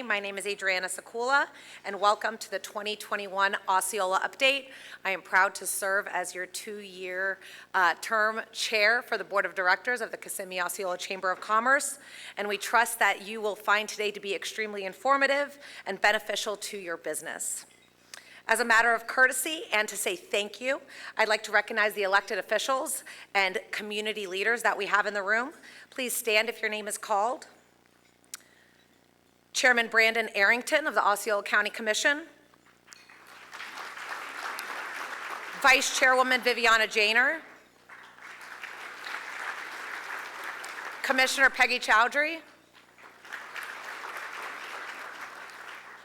My name is Adriana Sakula, and welcome to the 2021 Osceola Update. I am proud to serve as your two-year term chair for the Board of Directors of the Kissimmee Osceola Chamber of Commerce, and we trust that you will find today to be extremely informative and beneficial to your business. As a matter of courtesy and to say thank you, I'd like to recognize the elected officials and community leaders that we have in the room. Please stand if your name is called. Chairman Kristen Arrington of the Osceola County Commission. Vice Chairwoman Viviana Janer. Commissioner Peggy Chowdhury.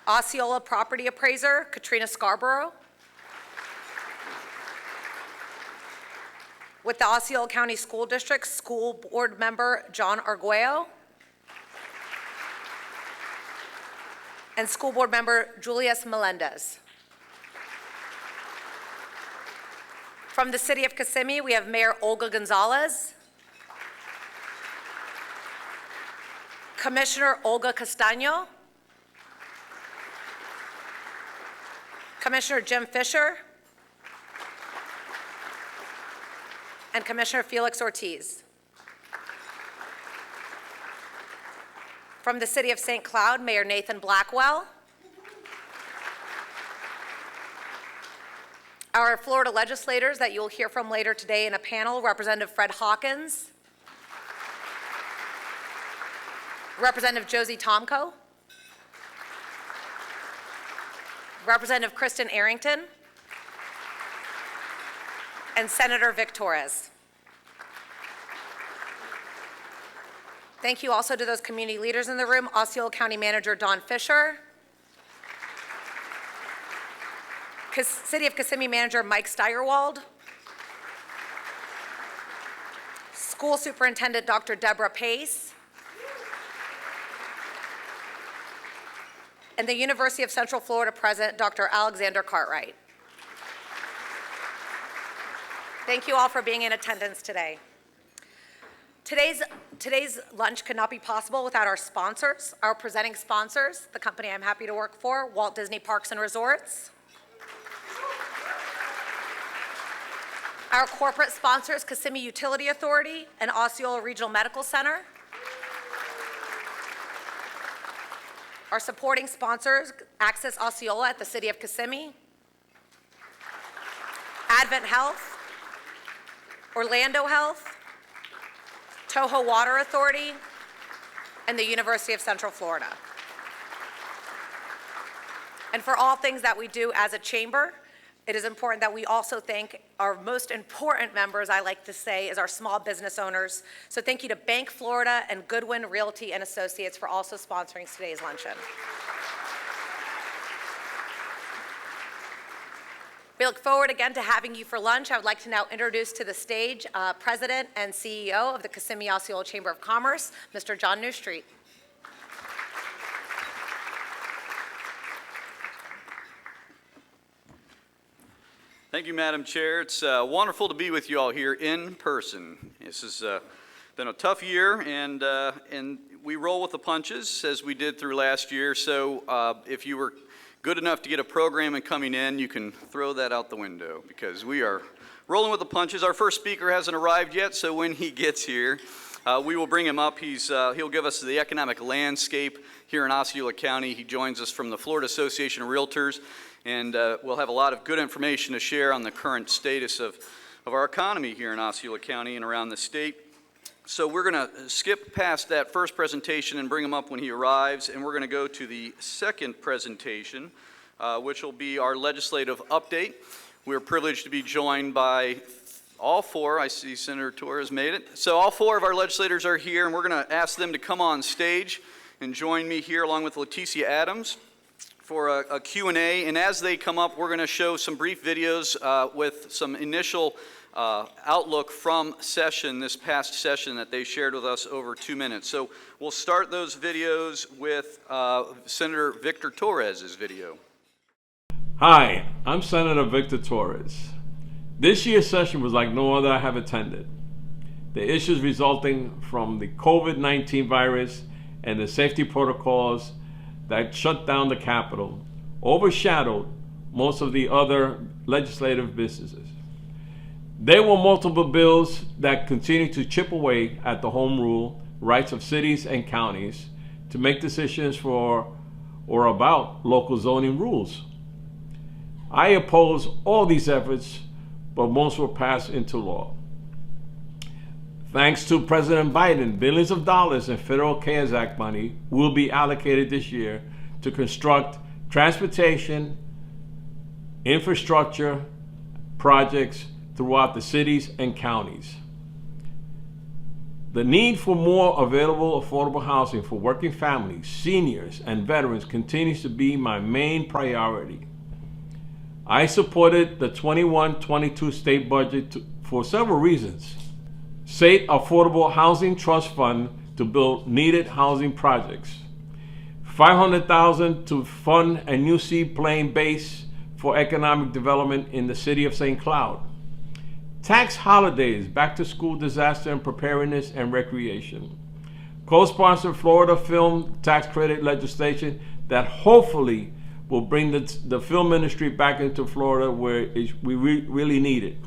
Osceola Property Appraiser Katrina Scarborough. With the Osceola County School District School Board Member John Arguello. And School Board Member Julius Melendez. From the City of Kissimmee, we have Mayor Olga Gonzalez, Commissioner Olga Castaño, Commissioner Jim Fisher, and Commissioner Felix Ortiz. From the City of St. Cloud, Mayor Nathan Blackwell. Our Florida legislators that you'll hear from later today in a panel, Representative Fred Hawkins, Representative Josie Tomkow, Representative Kristen Arrington, and Senator Victor Torres. Thank you also to those community leaders in the room, Osceola County Manager Don Fisher, City of Kissimmee Manager Mike Steigerwald, School Superintendent Dr. Deborah Pace, and the University of Central Florida President Dr. Alexander Cartwright. Thank you all for being in attendance today. Today's lunch could not be possible without our sponsors, our presenting sponsors, the company I'm happy to work for, Walt Disney Parks and Resorts. Our corporate sponsors, Kissimmee Utility Authority and Osceola Regional Medical Center. Our supporting sponsors, Access Osceola at the City of Kissimmee, Advent Health, Orlando Health, Toho Water Authority, and the University of Central Florida. And for all things that we do as a chamber, it is important that we also thank our most important members, I like to say, is our small business owners. So thank you to Bank Florida and Goodwin Realty and Associates for also sponsoring today's luncheon. We look forward again to having you for lunch. I would like to now introduce to the stage President and CEO of the Kissimmee Osceola Chamber of Commerce, Mr. John Newstreet. Thank you, Madam Chair. It's wonderful to be with you all here in person. This has been a tough year, and we roll with the punches as we did through last year. So if you were good enough to get a program and coming in, you can throw that out the window because we are rolling with the punches. Our first speaker hasn't arrived yet, so when he gets here, we will bring him up. He'll give us the economic landscape here in Osceola County. He joins us from the Florida Association of Realtors, and we'll have a lot of good information to share on the current status of our economy here in Osceola County and around the state. So we're going to skip past that first presentation and bring him up when he arrives, and we're going to go to the second presentation, which will be our legislative update. We're privileged to be joined by all four. I see Senator Torres made it. So all four of our legislators are here, and we're going to ask them to come on stage and join me here along with Leticia Adams for a Q&A. And as they come up, we're going to show some brief videos with some initial outlook from this past session that they shared with us over 2 minutes. So we'll start those videos with Senator Victor Torres' video. Hi, I'm Senator Victor Torres. This year's session was like no other I have attended. The issues resulting from the COVID-19 virus and the safety protocols that shut down the Capitol overshadowed most of the other legislative businesses. There were multiple bills that continued to chip away at the home rule rights of cities and counties to make decisions for or about local zoning rules. I oppose all these efforts, but most were passed into law. Thanks to President Biden, billions of dollars in federal CARES Act money will be allocated this year to construct transportation, infrastructure projects throughout the cities and counties. The need for more available affordable housing for working families, seniors, and veterans continues to be my main priority. I supported the 21-22 state budget for several reasons. State Affordable Housing Trust Fund to build needed housing projects. $500,000 to fund a new seaplane base for economic development in the city of St. Cloud. Tax holidays, back to school disaster and preparedness and recreation. Co-sponsored Florida film tax credit legislation that hopefully will bring the film industry back into Florida where we really need it.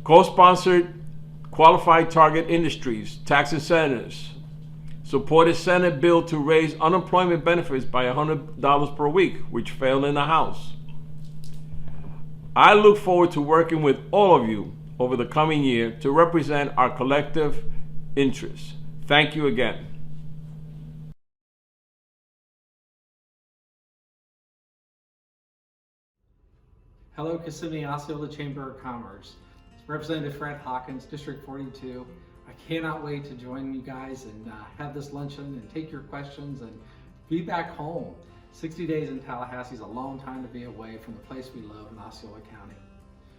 Co-sponsored qualified target industries, tax incentives. Supported Senate bill to raise unemployment benefits by $100 per week, which failed in the House. I look forward to working with all of you over the coming year to represent our collective interests. Thank you again. Hello, Kissimmee, Osceola Chamber of Commerce. It's Representative Fred Hawkins, District 42. I cannot wait to join you guys and have this luncheon and take your questions and be back home. 60 days in Tallahassee is a long time to be away from the place we love in Osceola County.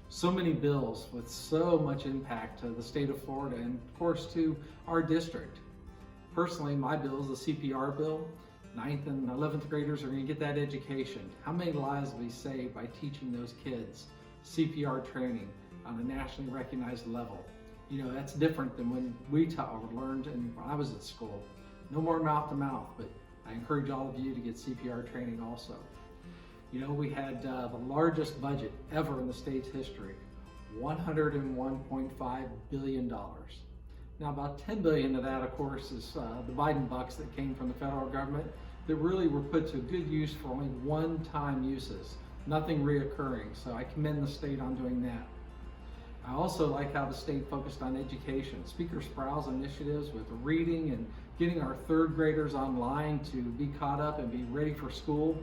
So many bills with so much impact to the state of Florida and of course to our district. Personally, my bill is the CPR bill. 9th and 11th graders are going to get that education. How many lives will be saved by teaching those kids CPR training on a nationally recognized level? You know, that's different than when we learned and when I was at school. No more mouth to mouth, but I encourage all of you to get CPR training also. You know, we had the largest budget ever in the state's history, $101.5 billion. Now about $10 billion of that, of course, is the Biden bucks that came from the federal government that really were put to good use for only one-time uses, nothing reoccurring. So I commend the state on doing that. I also like how the state focused on education. Speaker Sproul's initiatives with reading and getting our third graders online to be caught up and be ready for school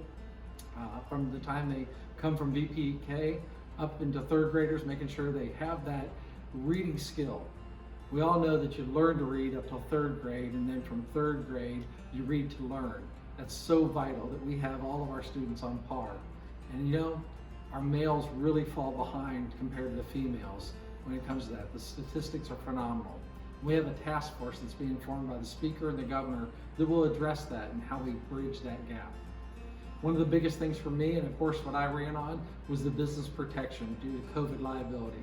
from the time they come from VPK up into third graders, making sure they have that reading skill. We all know that you learn to read up till third grade, and then from third grade, you read to learn. That's so vital that we have all of our students on par. And you know, our males really fall behind compared to the females when it comes to that. The statistics are phenomenal. We have a task force that's being formed by the speaker and the governor that will address that and how we bridge that gap. One of the biggest things for me, and of course what I ran on, was the business protection due to COVID liability.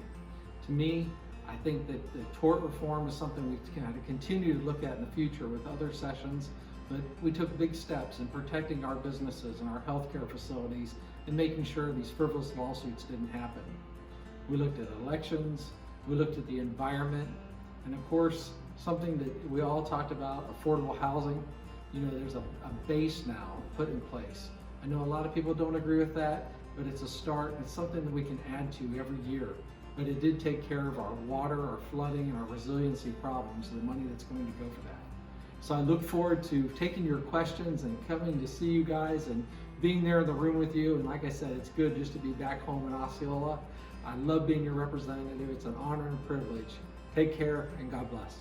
To me, I think that the tort reform is something we can continue to look at in the future with other sessions, but we took big steps in protecting our businesses and our healthcare facilities and making sure these frivolous lawsuits didn't happen. We looked at elections, we looked at the environment, and of course, something that we all talked about, affordable housing. You know, there's a base now put in place. I know a lot of people don't agree with that, but it's a start. It's something that we can add to every year. But it did take care of our water, our flooding, and our resiliency problems, the money that's going to go for that. So I look forward to taking your questions and coming to see you guys and being there in the room with you. And like I said, it's good just to be back home in Osceola. I love being your representative. It's an honor and a privilege. Take care and God bless.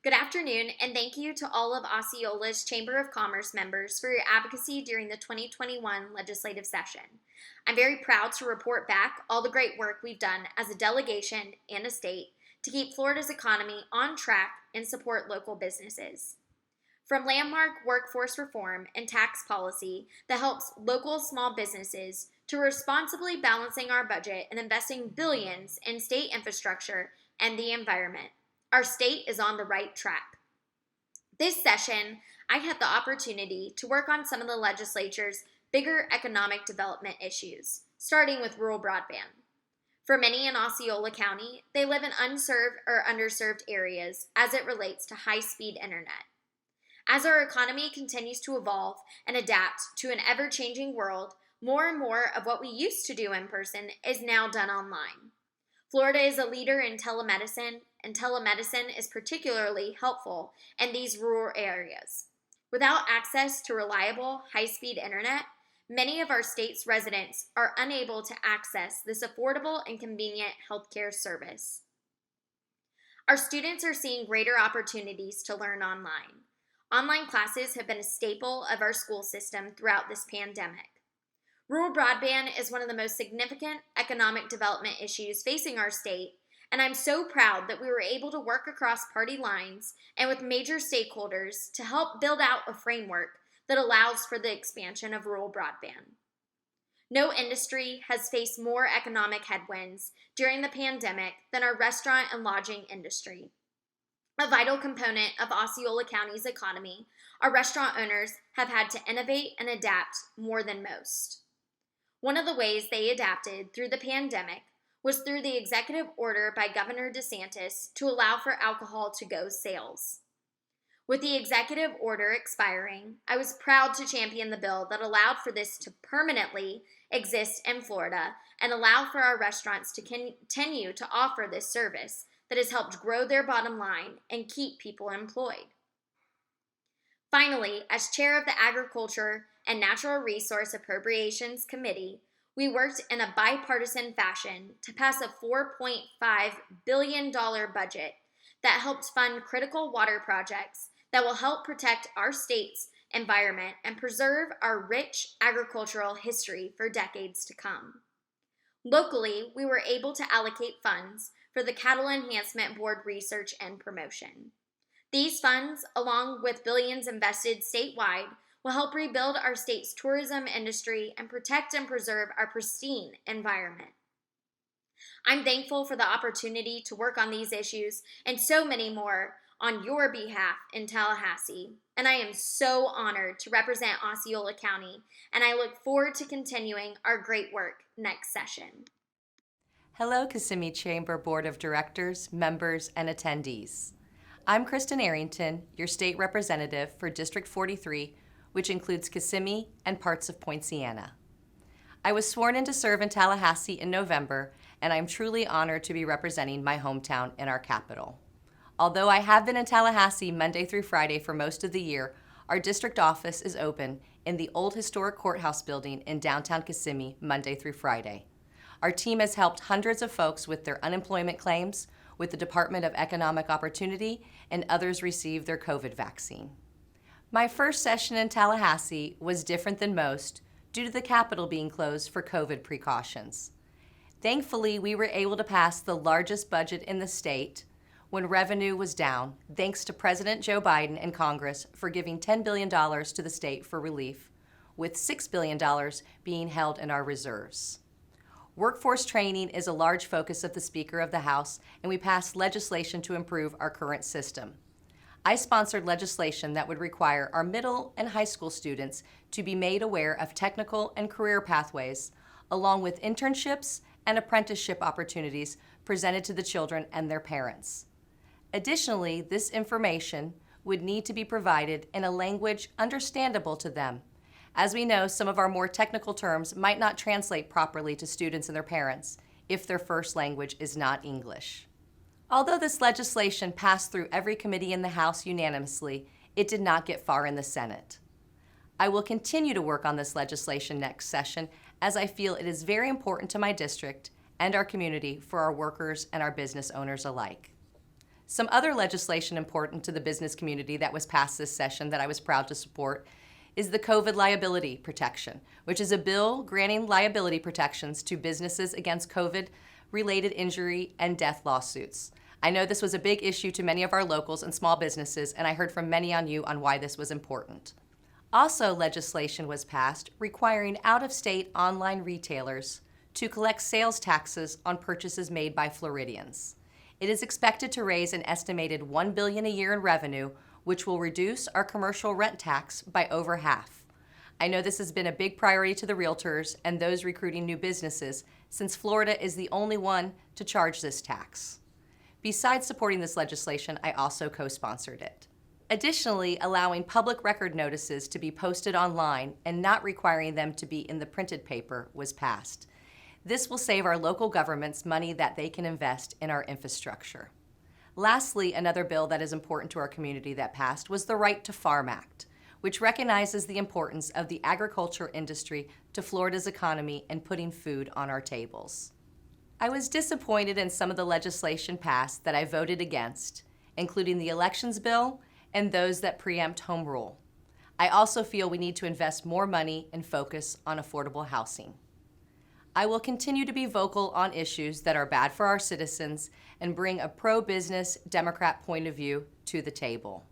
Good afternoon, and thank you to all of Osceola's Chamber of Commerce members for your advocacy during the 2021 legislative session. I'm very proud to report back all the great work we've done as a delegation and a state to keep Florida's economy on track and support local businesses. From landmark workforce reform and tax policy that helps local small businesses to responsibly balancing our budget and investing billions in state infrastructure and the environment, our state is on the right track. This session, I had the opportunity to work on some of the legislature's bigger economic development issues, starting with rural broadband. For many in Osceola County, they live in unserved or underserved areas as it relates to high-speed internet. As our economy continues to evolve and adapt to an ever-changing world, more and more of what we used to do in person is now done online. Florida is a leader in telemedicine, and telemedicine is particularly helpful in these rural areas. Without access to reliable, high-speed internet, many of our state's residents are unable to access this affordable and convenient healthcare service. Our students are seeing greater opportunities to learn online. Online classes have been a staple of our school system throughout this pandemic. Rural broadband is one of the most significant economic development issues facing our state, and I'm so proud that we were able to work across party lines and with major stakeholders to help build out a framework that allows for the expansion of rural broadband. No industry has faced more economic headwinds during the pandemic than our restaurant and lodging industry. A vital component of Osceola County's economy, our restaurant owners have had to innovate and adapt more than most. One of the ways they adapted through the pandemic was through the executive order by Governor DeSantis to allow for alcohol to-go sales. With the executive order expiring, I was proud to champion the bill that allowed for this to permanently exist in Florida and allow for our restaurants to continue to offer this service that has helped grow their bottom line and keep people employed. Finally, as chair of the Agriculture and Natural Resource Appropriations Committee, we worked in a bipartisan fashion to pass a $4.5 billion budget that helps fund critical water projects that will help protect our state's environment and preserve our rich agricultural history for decades to come. Locally, we were able to allocate funds for the Cattle Enhancement Board research and promotion. These funds, along with billions invested statewide, will help rebuild our state's tourism industry and protect and preserve our pristine environment. I'm thankful for the opportunity to work on these issues and so many more on your behalf in Tallahassee, and I am so honored to represent Osceola County, and I look forward to continuing our great work next session. Hello, Kissimmee Chamber Board of Directors, members, and attendees. I'm Kristen Arrington, your state representative for District 43, which includes Kissimmee and parts of Poinciana. I was sworn in to serve in Tallahassee in November, and I'm truly honored to be representing my hometown in our capital. Although I have been in Tallahassee Monday through Friday for most of the year, our district office is open in the old historic courthouse building in downtown Kissimmee Monday through Friday. Our team has helped hundreds of folks with their unemployment claims, with the Department of Economic Opportunity, and others receive their COVID vaccine. My first session in Tallahassee was different than most due to the Capitol being closed for COVID precautions. Thankfully, we were able to pass the largest budget in the state when revenue was down, thanks to President Joe Biden and Congress for giving $10 billion to the state for relief, with $6 billion being held in our reserves. Workforce training is a large focus of the Speaker of the House, and we passed legislation to improve our current system. I sponsored legislation that would require our middle and high school students to be made aware of technical and career pathways, along with internships and apprenticeship opportunities presented to the children and their parents. Additionally, this information would need to be provided in a language understandable to them. As we know, some of our more technical terms might not translate properly to students and their parents if their first language is not English. Although this legislation passed through every committee in the House unanimously, it did not get far in the Senate. I will continue to work on this legislation next session, as I feel it is very important to my district and our community for our workers and our business owners alike. Some other legislation important to the business community that was passed this session that I was proud to support is the COVID liability protection, which is a bill granting liability protections to businesses against COVID-related injury and death lawsuits. I know this was a big issue to many of our locals and small businesses, and I heard from many on you on why this was important. Also, legislation was passed requiring out-of-state online retailers to collect sales taxes on purchases made by Floridians. It is expected to raise an estimated $1 billion a year in revenue, which will reduce our commercial rent tax by over half. I know this has been a big priority to the Realtors and those recruiting new businesses, since Florida is the only one to charge this tax. Besides supporting this legislation, I also co-sponsored it. Additionally, allowing public record notices to be posted online and not requiring them to be in the printed paper was passed. This will save our local governments money that they can invest in our infrastructure. Lastly, another bill that is important to our community that passed was the Right to Farm Act, which recognizes the importance of the agriculture industry to Florida's economy and putting food on our tables. I was disappointed in some of the legislation passed that I voted against, including the elections bill and those that preempt home rule. I also feel we need to invest more money and focus on affordable housing. I will continue to be vocal on issues that are bad for our citizens and bring a pro-business Democrat point of view to the table.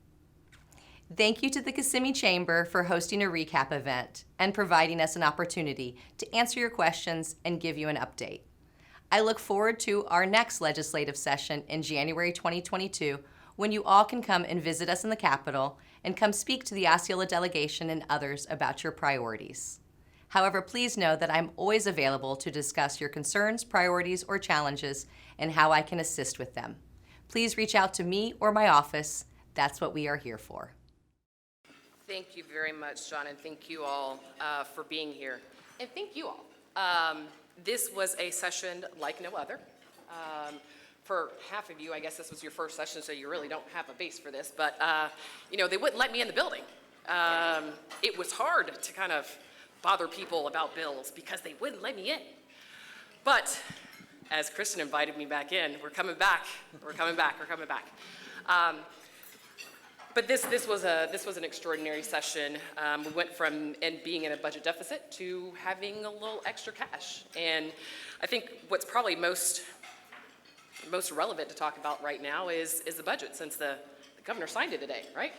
Thank you to the Kissimmee Chamber for hosting a recap event and providing us an opportunity to answer your questions and give you an update. I look forward to our next legislative session in January 2022, when you all can come and visit us in the Capitol and come speak to the Osceola delegation and others about your priorities. However, please know that I'm always available to discuss your concerns, priorities, or challenges and how I can assist with them. Please reach out to me or my office. That's what we are here for. Thank you very much, John, and thank you all for being here. And thank you all. This was a session like no other. For half of you, I guess this was your first session, so you really don't have a base for this, but you know, they wouldn't let me in the building. It was hard to kind of bother people about bills because they wouldn't let me in. But as Kristen invited me back in, we're coming back, we're coming back, we're coming back. But this was an extraordinary session. We went from being in a budget deficit to having a little extra cash. And I think what's probably most relevant to talk about right now is the budget, since the governor signed it today, right?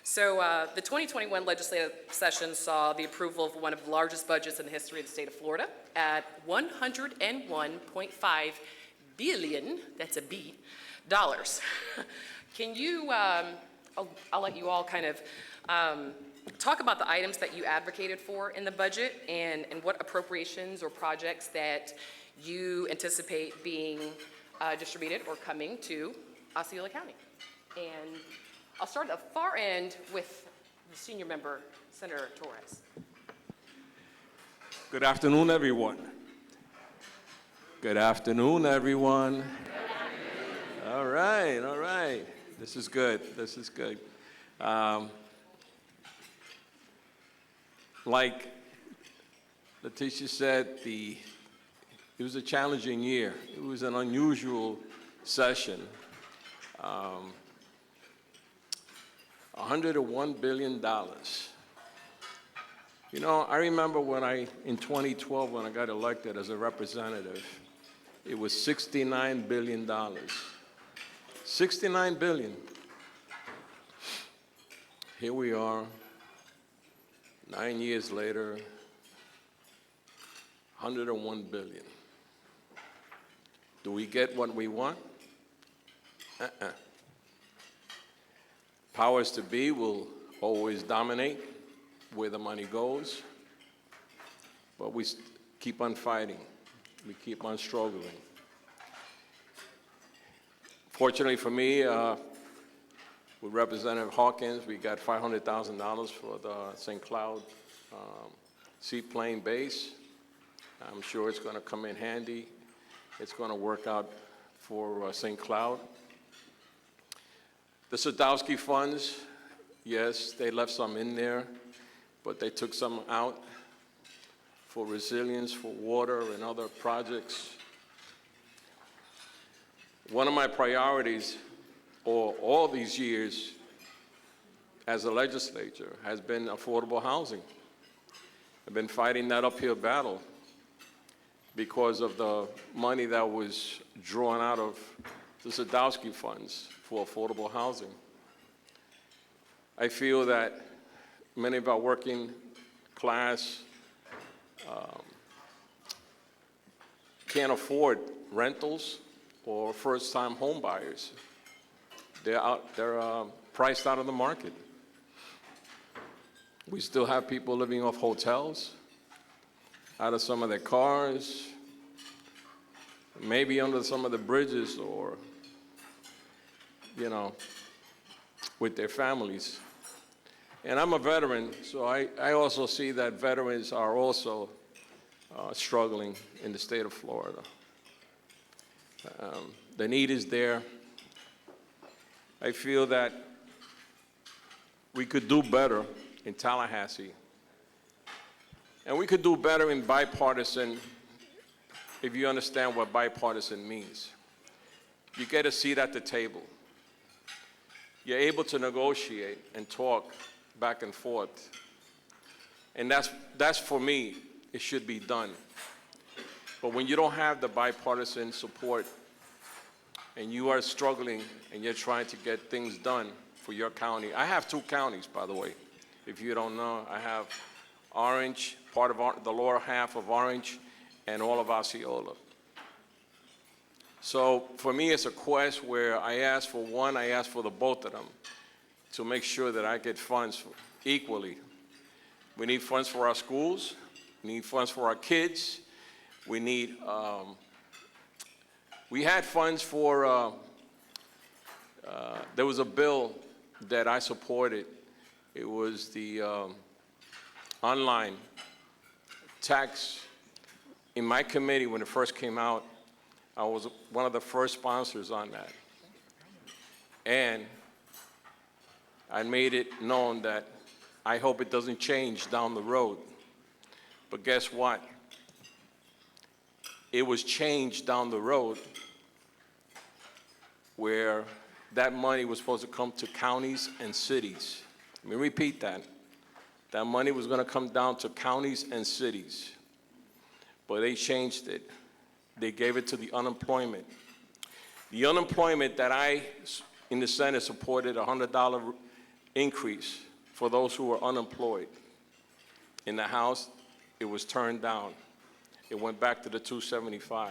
So the 2021 legislative session saw the approval of one of the largest budgets in the history of the state of Florida at $101.5 billion, that's a B, dollars. Can you, I'll let you all kind of talk about the items that you advocated for in the budget and what appropriations or projects that you anticipate being distributed or coming to Osceola County. And I'll start at the far end with the senior member, Senator Torres. Good afternoon, everyone. Good afternoon, everyone. All right, all right. This is good, this is good. Like Letitia said, it was a challenging year. It was an unusual session. $101 billion. You know, I remember in 2012, when I got elected as a representative, it was $69 billion. $69 billion. Here we are, 9 years later, $101 billion. Do we get what we want? Powers to be will always dominate where the money goes, but we keep on fighting. We keep on struggling. Fortunately for me, with Representative Hawkins, we got $500,000 for the St. Cloud seaplane base. I'm sure it's going to come in handy. It's going to work out for St. Cloud. The Sadowski funds, yes, they left some in there, but they took some out for resilience, for water and other projects. One of my priorities all these years as a legislator has been affordable housing. I've been fighting that uphill battle because of the money that was drawn out of the Sadowski funds for affordable housing. I feel that many of our working class can't afford rentals or first-time home buyers. They're priced out of the market. We still have people living off hotels, out of some of their cars, maybe under some of the bridges, or, you know, with their families. And I'm a veteran, so I also see that veterans are also struggling in the state of Florida. The need is there. I feel that we could do better in Tallahassee. And we could do better in bipartisan, if you understand what bipartisan means. You get a seat at the table. You're able to negotiate and talk back and forth. And that's for me, it should be done. But when you don't have the bipartisan support and you are struggling and you're trying to get things done for your county. I have 2 counties, by the way. If you don't know, I have Orange, part of the lower half of Orange, and all of Osceola. So for me, it's a quest where I ask for one, I ask for the both of them to make sure that I get funds equally. We need funds for our schools, we need funds for our kids, we need, we had funds for, there was a bill that I supported. It was the online tax. In my committee, when it first came out, I was one of the first sponsors on that. And I made it known that I hope it doesn't change down the road. But guess what? It was changed down the road where that money was supposed to come to counties and cities. Let me repeat that. That money was going to come down to counties and cities. But they changed it. They gave it to the unemployment. The unemployment that I, in the Senate, supported a $100 increase for those who were unemployed. In the House, it was turned down. It went back to the $275.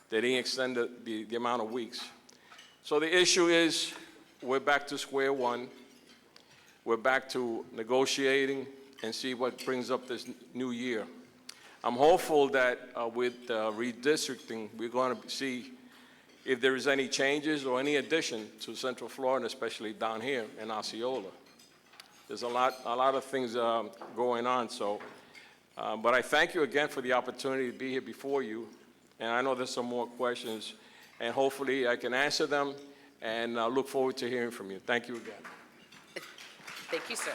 They didn't extend the amount of weeks. So the issue is, we're back to square one. We're back to negotiating and see what brings up this new year. I'm hopeful that with redistricting, we're going to see if there is any changes or any addition to Central Florida, especially down here in Osceola. There's a lot of things going on. So, but I thank you again for the opportunity to be here before you. And I know there's some more questions, and hopefully I can answer them. And I look forward to hearing from you. Thank you again. Thank you, sir.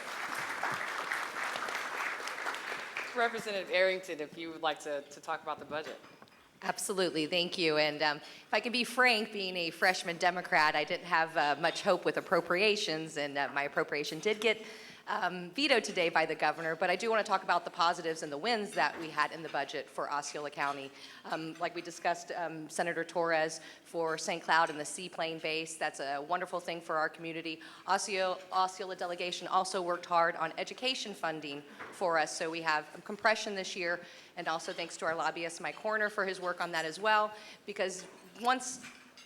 Representative Arrington, if you would like to talk about the budget. Absolutely, thank you. And if I can be frank, being a freshman Democrat, I didn't have much hope with appropriations, and my appropriation did get vetoed today by the governor, but I do want to talk about the positives and the wins that we had in the budget for Osceola County. Like we discussed, Senator Torres for St. Cloud and the seaplane base, that's a wonderful thing for our community. Osceola delegation also worked hard on education funding for us, so we have compression this year, and also thanks to our lobbyist, Mike Horner, for his work on that as well, because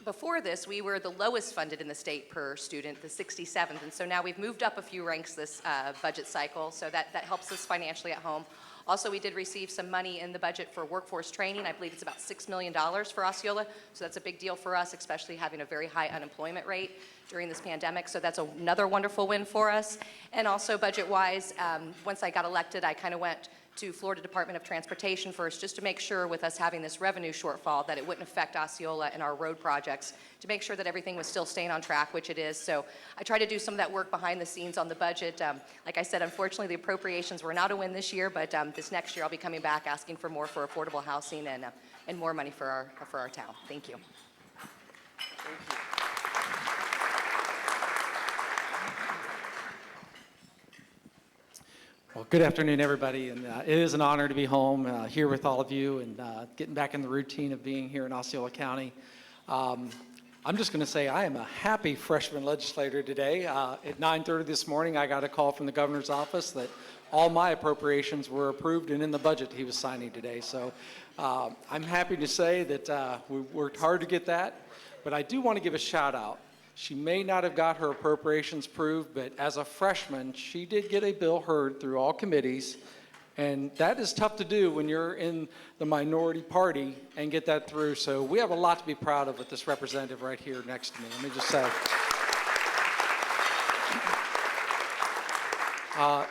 before this, we were the lowest funded in the state per student, the 67th, and so now we've moved up a few ranks this budget cycle, so that helps us financially at home. Also, we did receive some money in the budget for workforce training. I believe it's about $6 million for Osceola, so that's a big deal for us, especially having a very high unemployment rate during this pandemic, so that's another wonderful win for us. And also budget-wise, once I got elected, I kind of went to Florida Department of Transportation first, just to make sure with us having this revenue shortfall that it wouldn't affect Osceola and our road projects, to make sure that everything was still staying on track, which it is. So I try to do some of that work behind the scenes on the budget. Like I said, unfortunately, the appropriations were not a win this year, but this next year I'll be coming back asking for more for affordable housing and more money for our town. Thank you. Thank you. Well, good afternoon, everybody, and it is an honor to be home here with all of you and getting back in the routine of being here in Osceola County. I'm just going to say I am a happy freshman legislator today. At 9:30 this morning, I got a call from the governor's office that all my appropriations were approved and in the budget he was signing today. So I'm happy to say that we worked hard to get that, but I do want to give a shout She may not have got her appropriations approved, but as a freshman, she did get a bill heard through all committees. And that is tough to do when you're in the minority party and get that through. So we have a lot to be proud of with this representative right here next to me. Let me just say.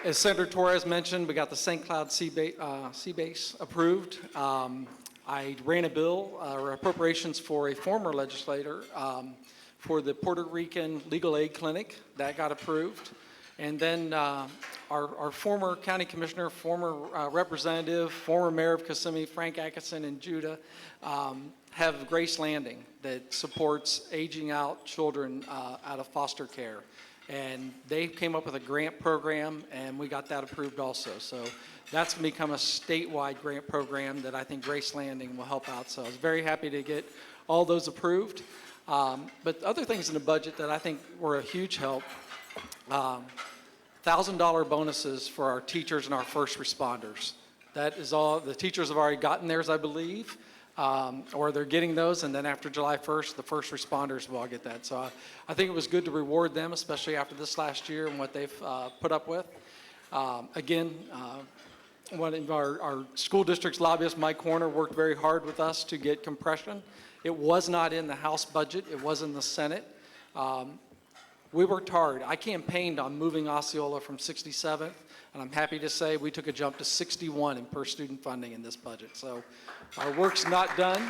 As Senator Torres mentioned, we got the St. Cloud Sea Base approved. I ran a bill, or appropriations for a former legislator for the Puerto Rican Legal Aid Clinic. That got approved. And then our former county commissioner, former representative, former mayor of Kissimmee, Frank Atkinson and Judah, have Grace Landing that supports aging out children out of foster care. And they came up with a grant program, and we got that approved also. So that's going to become a statewide grant program that I think Grace Landing will help out. So I was very happy to get all those approved. But other things in the budget that I think were a huge help, $1,000 bonuses for our teachers and our first responders. That is all. The teachers have already gotten theirs, I believe, or they're getting those, and then after July 1st, the first responders will all get that. So I think it was good to reward them, especially after this last year and what they've put up with. Again, one of our school district's lobbyist, Mike Horner, worked very hard with us to get compression. It was not in the House budget. It was in the Senate. We worked hard. I campaigned on moving Osceola from 67th, and I'm happy to say we took a jump to 61 in per student funding in this budget. So our work's not done.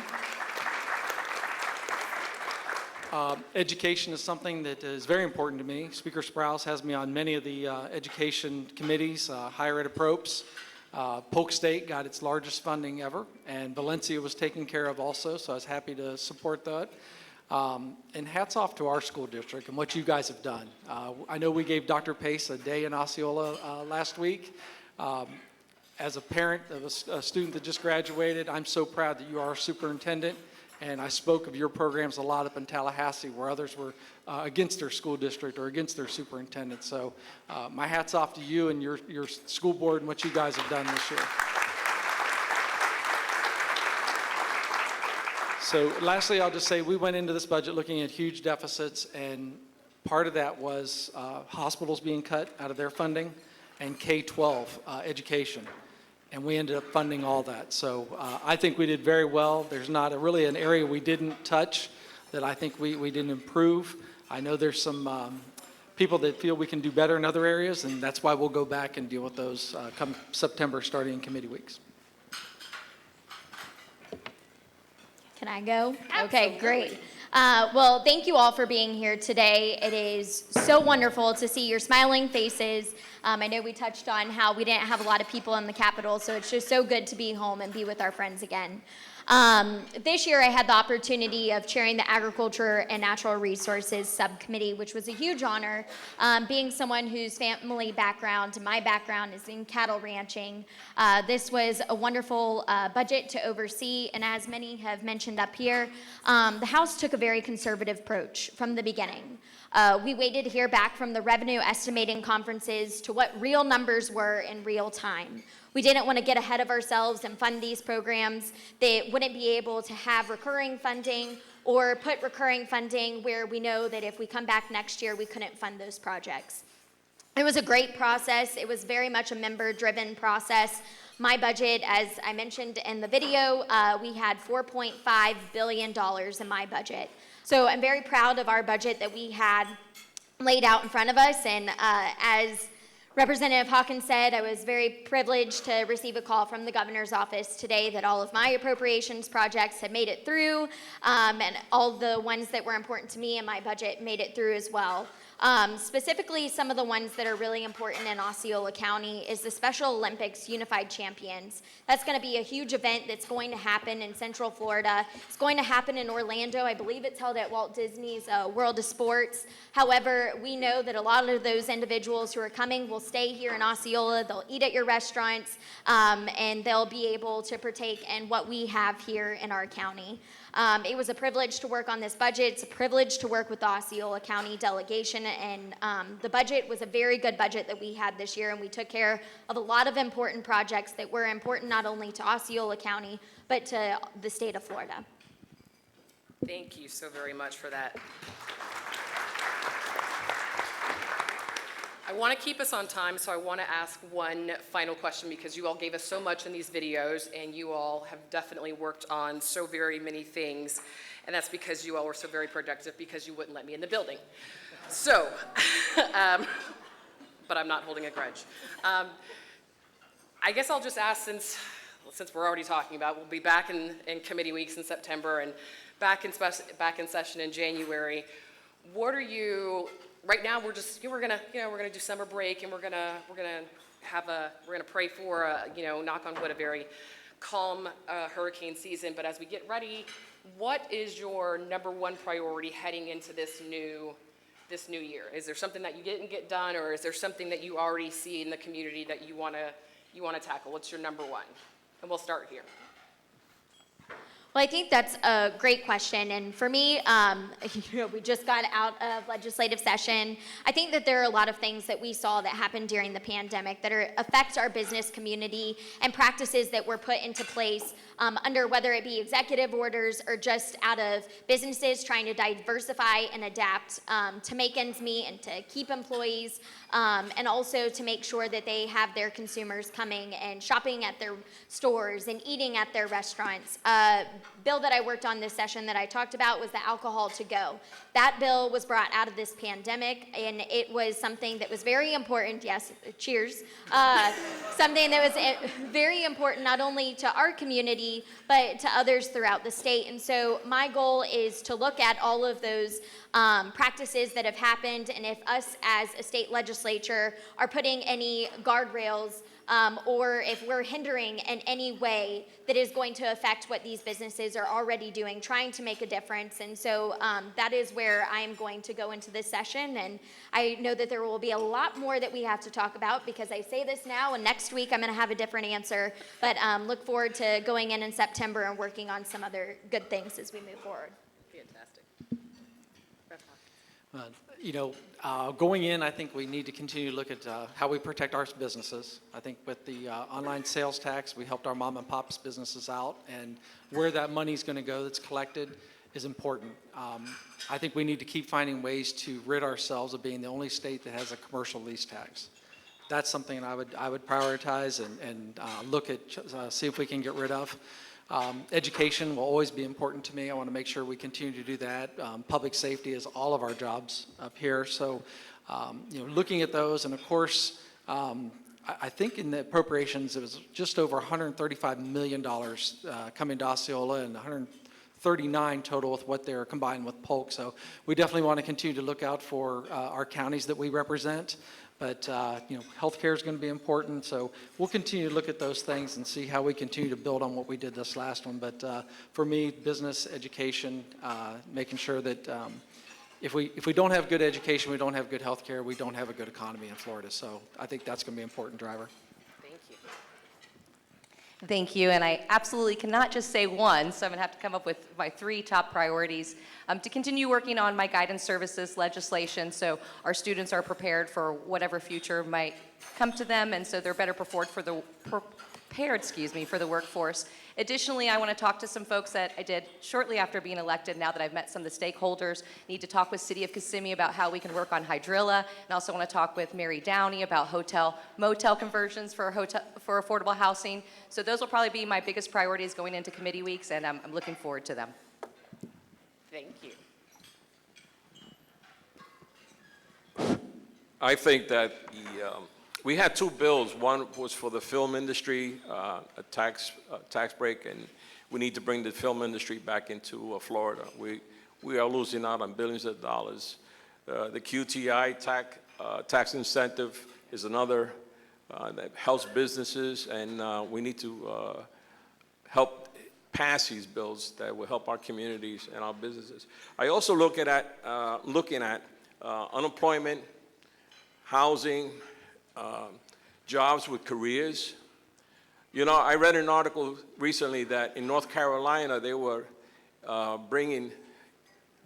Education is something that is very important to me. Speaker Sprouse has me on many of the education committees, higher ed approps. Polk State got its largest funding ever, and Valencia was taken care of also, so I was happy to support that. And hats off to our school district and what you guys have done. I know we gave Dr. Pace a day in Osceola last week. As a parent of a student that just graduated, I'm so proud that you are our superintendent. And I spoke of your programs a lot up in Tallahassee where others were against their school district or against their superintendent. So my hat's off to you and your school board and what you guys have done this year. So lastly, I'll just say we went into this budget looking at huge deficits, and part of that was hospitals being cut out of their funding and K-12 education. And we ended up funding all that. So I think we did very well. There's not really an area we didn't touch that I think we didn't improve. I know there's some people that feel we can do better in other areas, and that's why we'll go back and deal with those come September, starting in committee weeks. Can I go? Okay, great. Well, thank you all for being here today. It is so wonderful to see your smiling faces. I know we touched on how we didn't have a lot of people in the Capitol, so it's just so good to be home and be with our friends again. This year I had the opportunity of chairing the Agriculture and Natural Resources Subcommittee, which was a huge honor. Being someone whose family background, my background is in cattle ranching, this was a wonderful budget to oversee, and as many have mentioned up here, the House took a very conservative approach from the beginning. We waited to hear back from the revenue estimating conferences to what real numbers were in real time. We didn't want to get ahead of ourselves and fund these programs that wouldn't be able to have recurring funding or put recurring funding where we know that if we come back next year, we couldn't fund those projects. It was a great process. It was very much a member-driven process. My budget, as I mentioned in the video, we had $4.5 billion in my budget. So I'm very proud of our budget that we had laid out in front of us, and as Representative Hawkins said, I was very privileged to receive a call from the governor's office today that all of my appropriations projects had made it through, and all the ones that were important to me in my budget made it through as well. Specifically, some of the ones that are really important in Osceola County is the Special Olympics Unified Champions. That's going to be a huge event that's going to happen in Central Florida. It's going to happen in Orlando. I believe it's held at Walt Disney's World of Sports. However, we know that a lot of those individuals who are coming will stay here in Osceola. They'll eat at your restaurants, and they'll be able to partake in what we have here in our county. It was a privilege to work on this budget. It's a privilege to work with the Osceola County delegation, and the budget was a very good budget that we had this year, and we took care of a lot of important projects that were important not only to Osceola County, but to the state of Florida. Thank you so very much for that. I want to keep us on time, so I want to ask one final question because you all gave us so much in these videos and you all have definitely worked on so very many things. And that's because you all were so very productive because you wouldn't let me in the building. So, but I'm not holding a grudge. I guess I'll just ask, since we're already talking about, we'll be back in committee weeks in September and back in session in January. What are you, right now we're gonna do summer break and we're gonna pray for knock on wood, a very calm hurricane season. But as we get ready, what is your number one priority heading into this new year? Is there something that you didn't get done, or is there something that you already see in the community that you want to tackle? What's your number one? And we'll start here. Well, I think that's a great question. And for me, we just got out of legislative session. I think that there are a lot of things that we saw that happened during the pandemic that affect our business community, and practices that were put into place under whether it be executive orders or just out of businesses trying to diversify and adapt to make ends meet and to keep employees, and also to make sure that they have their consumers coming and shopping at their stores and eating at their restaurants. Bill that I worked on this session that I talked about was the alcohol to go. That bill was brought out of this pandemic, and it was something that was very important. Yes, cheers. Something that was very important not only to our community, but to others throughout the state. And so my goal is to look at all of those practices that have happened, and if us as a state legislature are putting any guardrails or if we're hindering in any way that is going to affect what these businesses are already doing, trying to make a difference. And so that is where I am going to go into this session. And I know that there will be a lot more that we have to talk about, because I say this now and next week I'm going to have a different answer. But look forward to going in September and working on some other good things as we move forward. Fantastic. Going in, I think we need to continue to look at how we protect our businesses. I think with the online sales tax, we helped our mom and pops businesses out, and where that money is going to go that's collected is important. I think we need to keep finding ways to rid ourselves of being the only state that has a commercial lease tax. That's something I would prioritize and look at, see if we can get rid of. Education will always be important to me. I want to make sure we continue to do that. Public safety is all of our jobs up here. So, looking at those, and of course, I think in the appropriations, it was just over $135 million coming to Osceola, and 139 total with what they're combined with Polk. So we definitely want to continue to look out for our counties that we represent. But healthcare is going to be important, so we'll continue to look at those things and see how we continue to build on what we did this last one. But for me, business, education, making sure that if we don't have good education, we don't have good healthcare, we don't have a good economy in Florida. So I think that's going to be an important driver. Thank you. Thank you, and I absolutely cannot just say one, so I'm going to have to come up with my 3 top priorities. To continue working on my guidance services legislation, so our students are prepared for whatever future might come to them, and so they're better prepared for the workforce. Additionally, I want to talk to some folks that I did shortly after being elected. Now that I've met some of the stakeholders, need to talk with City of Kissimmee about how we can work on hydrilla, and also want to talk with Mary Downey about hotel-motel conversions for affordable housing. So those will probably be my biggest priorities going into committee weeks, and I'm looking forward to them. Thank you. I think that we had 2 bills. One was for the film industry, a tax break, and we need to bring the film industry back into Florida. We are losing out on billions of dollars. The QTI tax incentive is another that helps businesses, and we need to help pass these bills that will help our communities and our businesses. I also looking at unemployment, housing, jobs with careers. I read an article recently that in North Carolina they were bringing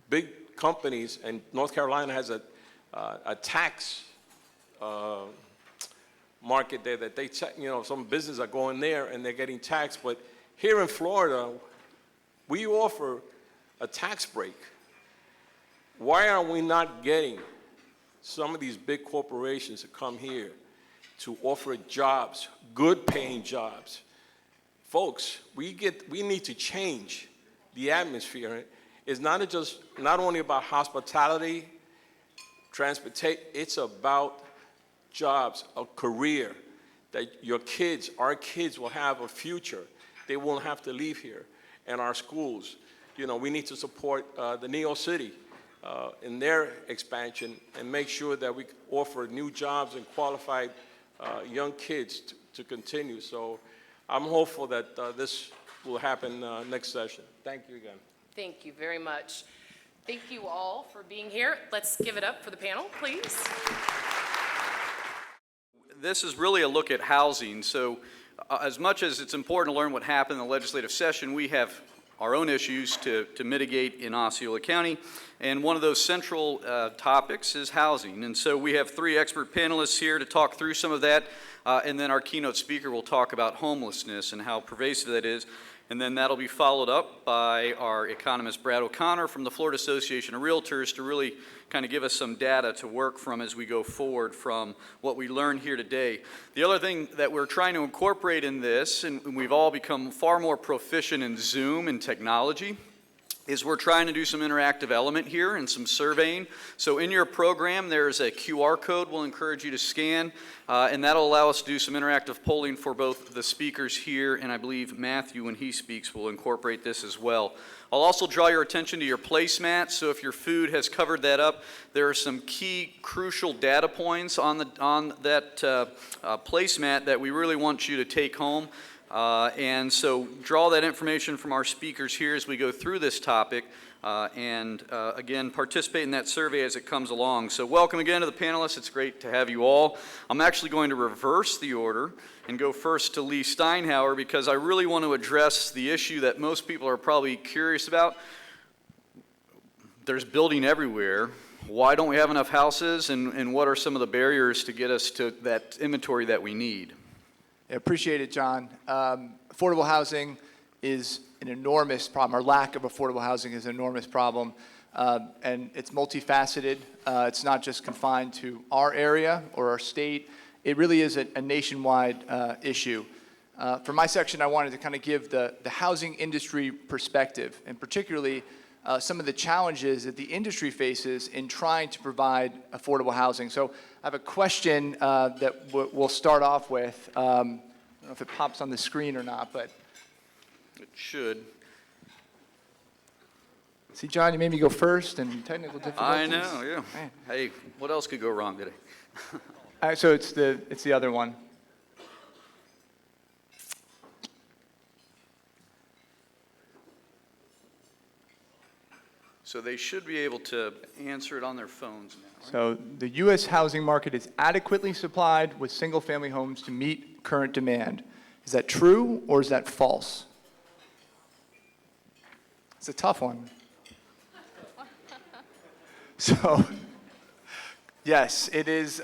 big companies, and North Carolina has a tax market there that they some businesses are going there and they're getting taxed, but here in Florida, we offer a tax break. Why are we not getting some of these big corporations that come here to offer jobs, good paying jobs. Folks, we need to change the atmosphere. It's not only about hospitality, transportation, it's about jobs, a career, that our kids will have a future. They won't have to leave here. And our schools, we need to support the Neo City in their expansion and make sure that we offer new jobs and qualified young kids to continue. So I'm hopeful that this will happen next session. Thank you again. Thank you very much. Thank you all for being here. Let's give it up for the panel, please. This is really a look at housing. So as much as it's important to learn what happened in the legislative session, we have our own issues to mitigate in Osceola County. And one of those central topics is housing. And so we have 3 expert panelists here to talk through some of that. And then our keynote speaker will talk about homelessness and how pervasive that is. And then that'll be followed up by our economist, Brad O'Connor, from the Florida Association of Realtors, to really kind of give us some data to work from as we go forward from what we learned here today. The other thing that we're trying to incorporate in this, and we've all become far more proficient in Zoom and technology, is we're trying to do some interactive element here and some surveying. So in your program, there's a QR code we'll encourage you to scan, and that'll allow us to do some interactive polling for both the speakers here, and I believe Matthew, when he speaks, will incorporate this as well. I'll also draw your attention to your placemats. So if your food has covered that up, there are some key crucial data points on that placemat that we really want you to take home. And so draw that information from our speakers here as we go through this topic, and again, participate in that survey as it comes along. So welcome again to the panelists. It's great to have you all. I'm actually going to reverse the order and go first to Lee Steinhauer, because I really want to address the issue that most people are probably curious about. There's building everywhere. Why don't we have enough houses, and what are some of the barriers to get us to that inventory that we need? I appreciate it, John. Affordable housing is an enormous problem. Our lack of affordable housing is an enormous problem, and it's multifaceted. It's not just confined to our area or our state. It really is a nationwide issue. For my section, I wanted to kind of give the housing industry perspective, and particularly some of the challenges that the industry faces in trying to provide affordable housing. So I have a question that we'll start off with. I don't know if it pops on the screen or not, but It should. see, John, you made me go first, and technical difficulties. I know, yeah. Man. Hey, what else could go wrong today? All right, so it's the other one. So they should be able to answer it on their phones now, right? So the U.S. housing market is adequately supplied with single-family homes to meet current demand. Is that true, or is that false? It's a tough one. So, yes, it is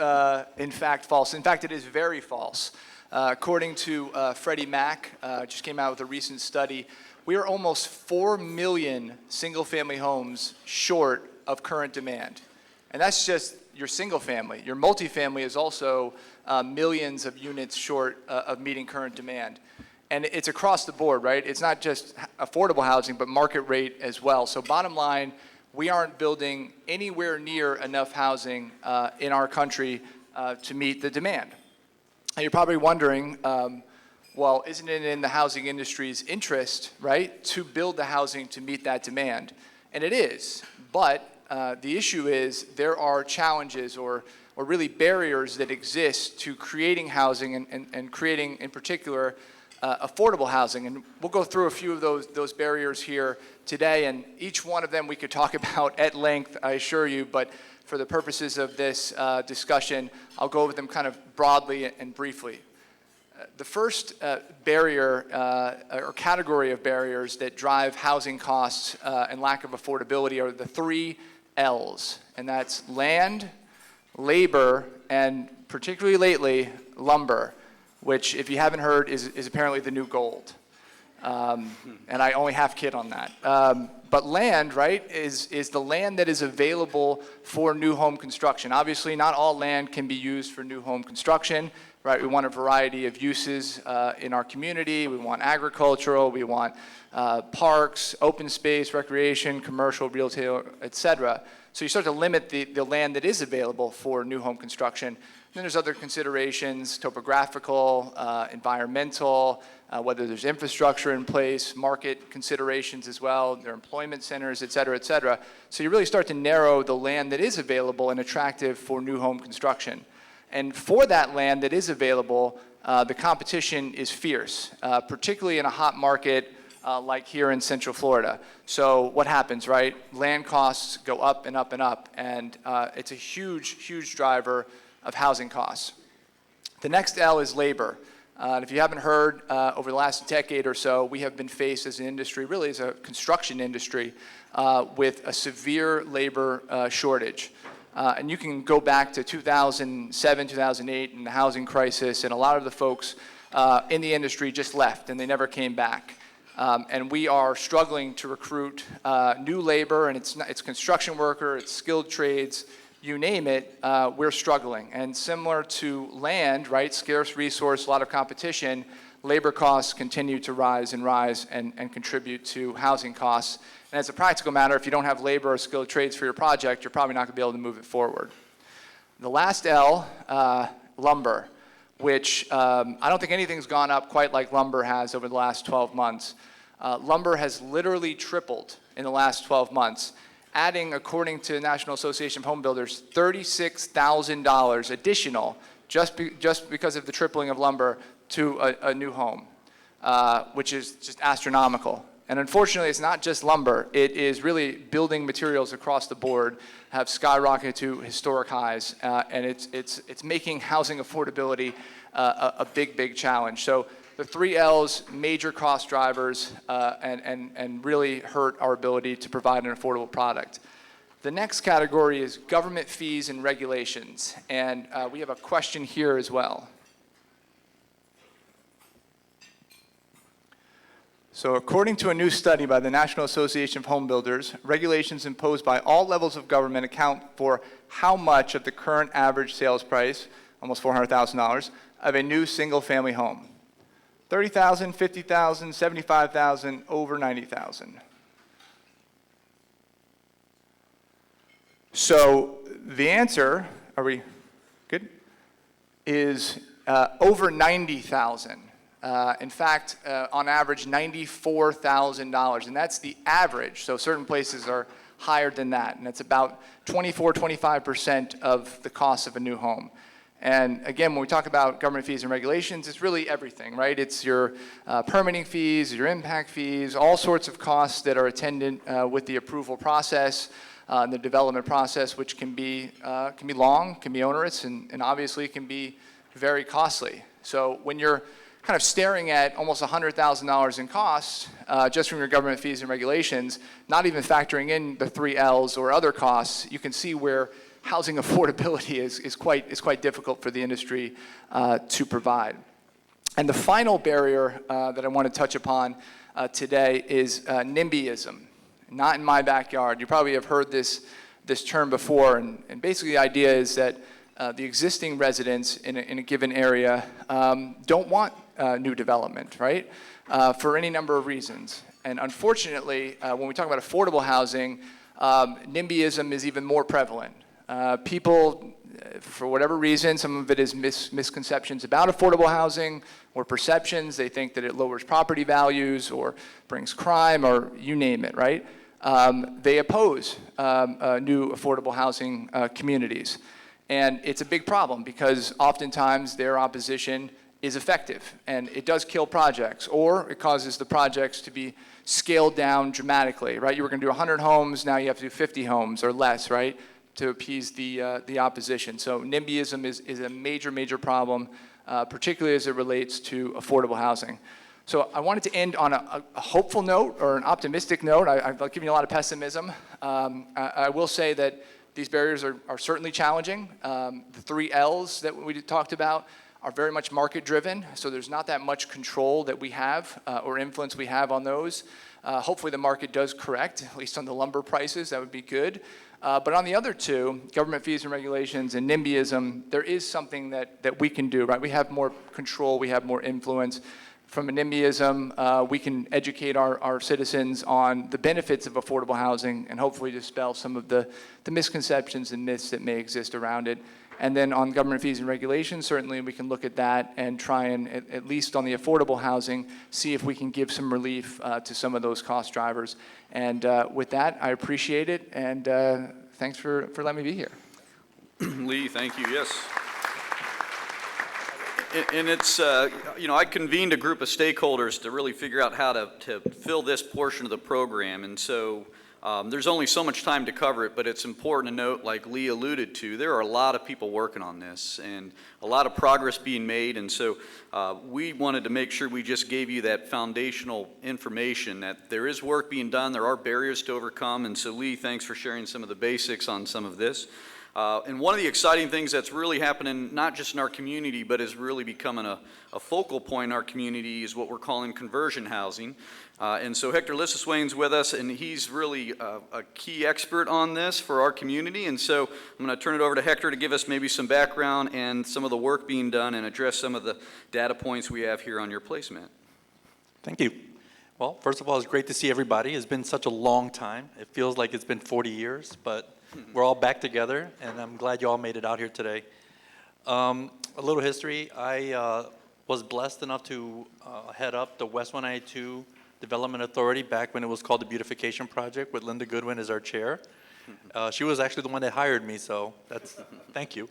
in fact false. In fact, it is very false. According to Freddie Mac, just came out with a recent study, we are almost 4 million single-family homes short of current demand. And that's just your single family. Your multifamily is also millions of units short of meeting current demand. And it's across the board, right? It's not just affordable housing, but market rate as well. So bottom line, we aren't building anywhere near enough housing in our country to meet the demand. And you're probably wondering, well, isn't it in the housing industry's interest, right, to build the housing to meet that demand? And it is, but the issue is there are challenges or really barriers that exist to creating housing and creating, in particular, affordable housing. And we'll go through a few of those barriers here today, and each one of them we could talk about at length, I assure you, but for the purposes of this discussion, I'll go over them kind of broadly and briefly. The first barrier or category of barriers that drive housing costs and lack of affordability are the 3 L's, and that's land, labor, and particularly lately, lumber, which, if you haven't heard, is apparently the new gold. And I only half kid on that. But land, right, is the land that is available for new home construction. Obviously, not all land can be used for new home construction, right? We want a variety of uses in our community. We want agricultural, we want parks, open space, recreation, commercial, retail, et cetera. So you start to limit the land that is available for new home construction. Then there's other considerations, topographical, environmental, whether there's infrastructure in place, market considerations as well, their employment centers, et cetera, et cetera. So you really start to narrow the land that is available and attractive for new home construction. And for that land that is available, the competition is fierce, particularly in a hot market like here in Central Florida. So what happens, right? Land costs go up and up and up, and it's a huge, huge driver of housing costs. The next L is labor. And if you haven't heard, over the last decade or so, we have been faced as an industry, really as a construction industry, with a severe labor shortage. And you can go back to 2007, 2008, and the housing crisis, and a lot of the folks in the industry just left, and they never came back. And we are struggling to recruit new labor, and it's construction worker, it's skilled trades, you name it, we're struggling. And similar to land, right, scarce resource, a lot of competition, labor costs continue to rise and contribute to housing costs. And as a practical matter, if you don't have labor or skilled trades for your project, you're probably not going to be able to move it forward. The last L, lumber, which I don't think anything's gone up quite like lumber has over the last 12 months. Lumber has literally tripled in the last 12 months, adding, according to the National Association of Home Builders, $36,000 additional just because of the tripling of lumber to a new home, which is just astronomical. And unfortunately, it's not just lumber. It is really building materials across the board have skyrocketed to historic highs, and it's making housing affordability a big, big challenge. So the three L's, major cost drivers, and really hurt our ability to provide an affordable product. The next category is government fees and regulations, and we have a question here as well. So according to a new study by the National Association of Home Builders, regulations imposed by all levels of government account for how much of the current average sales price, almost $400,000, of a new single-family home. $30,000, $50,000, $75,000, over $90,000. So the answer, are we good? Is over $90,000. In fact, on average, $94,000, and that's the average. So certain places are higher than that, and it's about 25% of the cost of a new home. And again, when we talk about government fees and regulations, it's really everything, right? It's your permitting fees, your impact fees, all sorts of costs that are attendant with the approval process, the development process, which can be long, can be onerous, and obviously can be very costly. So when you're kind of staring at almost $100,000 in costs just from your government fees and regulations, not even factoring in the three L's or other costs, you can see where housing affordability is quite difficult for the industry to provide. And the final barrier that I want to touch upon today is NIMBYism. Not in my backyard. You probably have heard this term before, and basically the idea is that the existing residents in a given area don't want new development, right? For any number of reasons. And unfortunately, when we talk about affordable housing, NIMBYism is even more prevalent. People, for whatever reason, some of it is misconceptions about affordable housing or perceptions. They think that it lowers property values or brings crime or you name it, right? They oppose new affordable housing communities. And it's a big problem because oftentimes their opposition is effective and it does kill projects, or it causes the projects to be scaled down dramatically, right? You were going to do 100 homes, now you have to do 50 homes or less, right, to appease the opposition. So NIMBYism is a major problem, particularly as it relates to affordable housing. So I wanted to end on a hopeful note or an optimistic note. I've given you a lot of pessimism. I will say that these barriers are certainly challenging. The three L's that we talked about are very much market-driven, so there's not that much control that we have or influence we have on those. Hopefully the market does correct, at least on the lumber prices, that would be good. But on the other two, government fees and regulations and NIMBYism, there is something that we can do, right? We have more control, we have more influence. From a NIMBYism, we can educate our citizens on the benefits of affordable housing and hopefully dispel some of the misconceptions and myths that may exist around it. And then on government fees and regulations, certainly we can look at that and try and, at least on the affordable housing, see if we can give some relief to some of those cost drivers. And with that, I appreciate it, and thanks for letting me be here. Lee, thank you. Yes. And it's, I convened a group of stakeholders to really figure out how to fill this portion of the program. And so there's only so much time to cover it, but it's important to note, like Lee alluded to, there are a lot of people working on this and a lot of progress being made. And so we wanted to make sure we just gave you that foundational information that there is work being done, there are barriers to overcome. And so Lee, thanks for sharing some of the basics on some of this. And one of the exciting things that's really happening, not just in our community, but is really becoming a focal point in our community is what we're calling conversion housing. And so Hector Lizasuain's with us, and he's really a key expert on this for our community. And so I'm going to turn it over to Hector to give us maybe some background and some of the work being done and address some of the data points we have here on your placement. Thank you. Well, first of all, it's great to see everybody. It's been such a long time. It feels like it's been 40 years, but we're all back together, and I'm glad you all made it out here today. A little history. I was blessed enough to head up the West 192 Development Authority back when it was called the Beautification Project with Linda Goodwin as our chair. She was actually the one that hired me, so that's, thank you.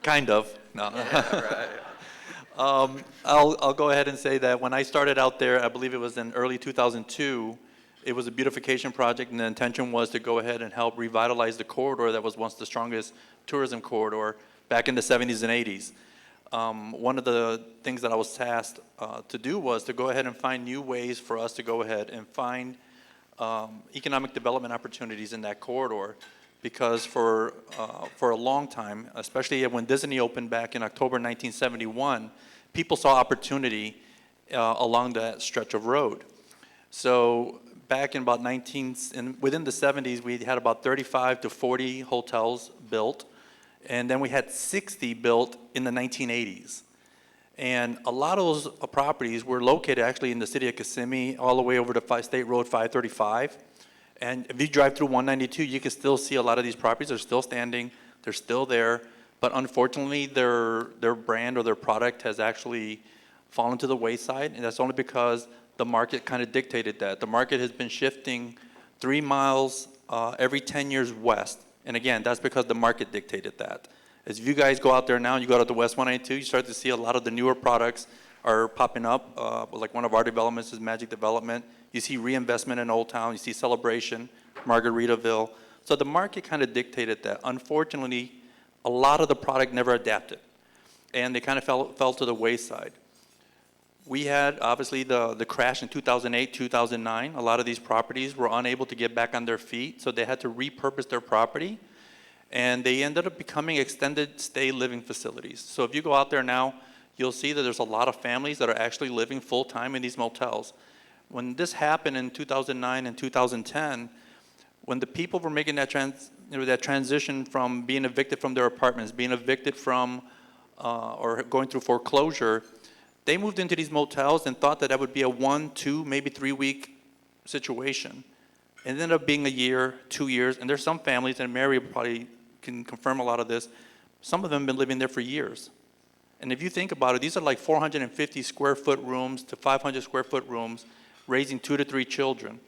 Kind of. No. Yeah, right. I'll go ahead and say that when I started out there, I believe it was in early 2002, it was a beautification project, and the intention was to go ahead and help revitalize the corridor that was once the strongest tourism corridor back in the 70s and 80s. One of the things that I was tasked to do was to go ahead and find new ways for us to go ahead and find economic development opportunities in that corridor, because for a long time, especially when Disney opened back in October 1971, people saw opportunity along that stretch of road. So back in about within the 70s, we had about 35 to 40 hotels built, and then we had 60 built in the 1980s. And a lot of those properties were located actually in the city of Kissimmee, all the way over to State Road 535. And if you drive through 192, you can still see a lot of these properties. They're still standing, they're still there, but unfortunately their brand or their product has actually fallen to the wayside, and that's only because the market kind of dictated that. The market has been shifting 3 miles every 10 years west. And again, that's because the market dictated that. As you guys go out there now, you go out to West 192, you start to see a lot of the newer products are popping up. Like one of our developments is Magic Development. You see reinvestment in Old Town. You see Celebration, Margaritaville. So the market kind of dictated that. Unfortunately, a lot of the product never adapted, and they kind of fell to the wayside. We had, obviously, the crash in 2008, 2009. A lot of these properties were unable to get back on their feet, so they had to repurpose their property, and they ended up becoming extended stay living facilities. So if you go out there now, you'll see that there's a lot of families that are actually living full-time in these motels. When this happened in 2009 and 2010, when the people were making that transition from being evicted from their apartments, being evicted from or going through foreclosure, they moved into these motels and thought that that would be a 1, 2, maybe 3 week situation. It ended up being a year, 2 years, and there's some families, and Mary probably can confirm a lot of this, some of them have been living there for years. And if you think about it, these are like 450 square foot rooms to 500 square foot rooms, raising 2 to 3 children.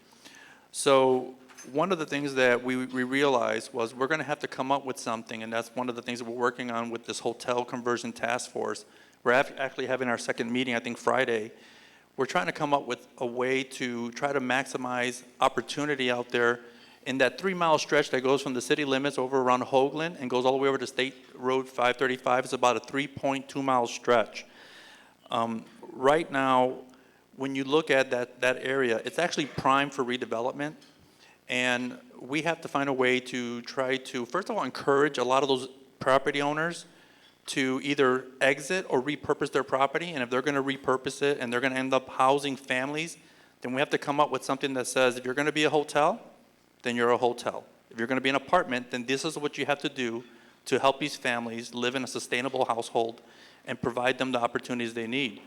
So one of the things that we realized was we're gonna have to come up with something, and that's one of the things that we're working on with this hotel conversion task force. We're actually having our second meeting, I think Friday. We're trying to come up with a way to try to maximize opportunity out there in that 3 mile stretch that goes from the city limits over around Hoagland and goes all the way over to State Road 535. It's about a 3.2 mile stretch. Right now, when you look at that area, it's actually prime for redevelopment. And we have to find a way to try to, first of all, encourage a lot of those property owners to either exit or repurpose their property. And if they're going to repurpose it and they're going to end up housing families, then we have to come up with something that says if you're going to be a hotel, then you're a hotel. If you're going to be an apartment, then this is what you have to do to help these families live in a sustainable household and provide them the opportunities they need.